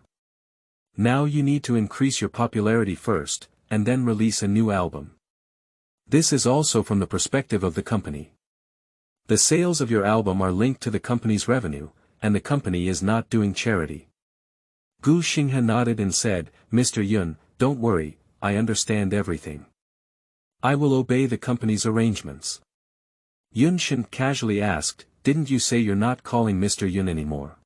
Now you need to increase your popularity first, and then release a new album. This is also from the perspective of the company. The sales of your album are linked to the company's revenue, and the company is not doing charity. Gu Xinghe nodded and said, Mr. Yun, don't worry, I understand everything. I will obey the company's arrangements. Yunshin casually asked, didn't you say you're not calling Mr. Yun anymore?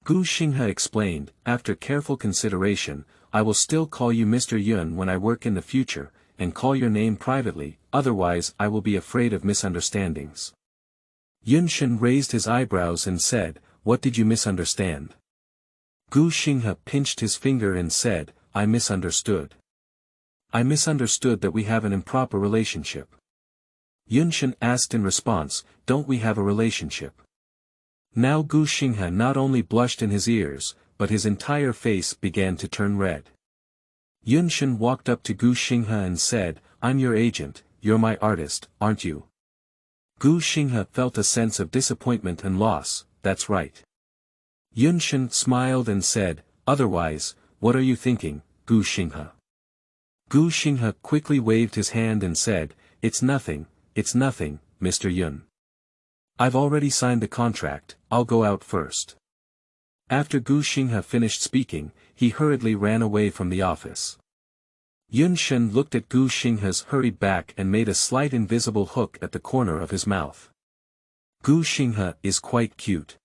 Gu Xinghe explained, after careful consideration, I will still call you Mr. Yun when I work in the future, and call your name privately, otherwise I will be afraid of misunderstandings. Yunshin raised his eyebrows and said, what did you misunderstand? Gu Xinghe pinched his finger and said, I misunderstood. I misunderstood that we have an improper relationship. Yunshin asked in response, don't we have a relationship? Now Gu Xinghe not only blushed in his ears, but his entire face began to turn red. Yunshin walked up to Gu Xinghe and said, I'm your agent, you're my artist, aren't you? Gu Xinghe felt a sense of disappointment and loss, that's right. Yunshin smiled and said, otherwise, what are you thinking, Gu Xinghe? Gu Xinghe quickly waved his hand and said, it's nothing, Mr. Yun. I've already signed the contract, I'll go out first. After Gu Xinghe finished speaking, he hurriedly ran away from the office. Yunshin looked at Gu Xinghe's hurried back and made a slight invisible hook at the corner of his mouth. Gu Xinghe is quite cute.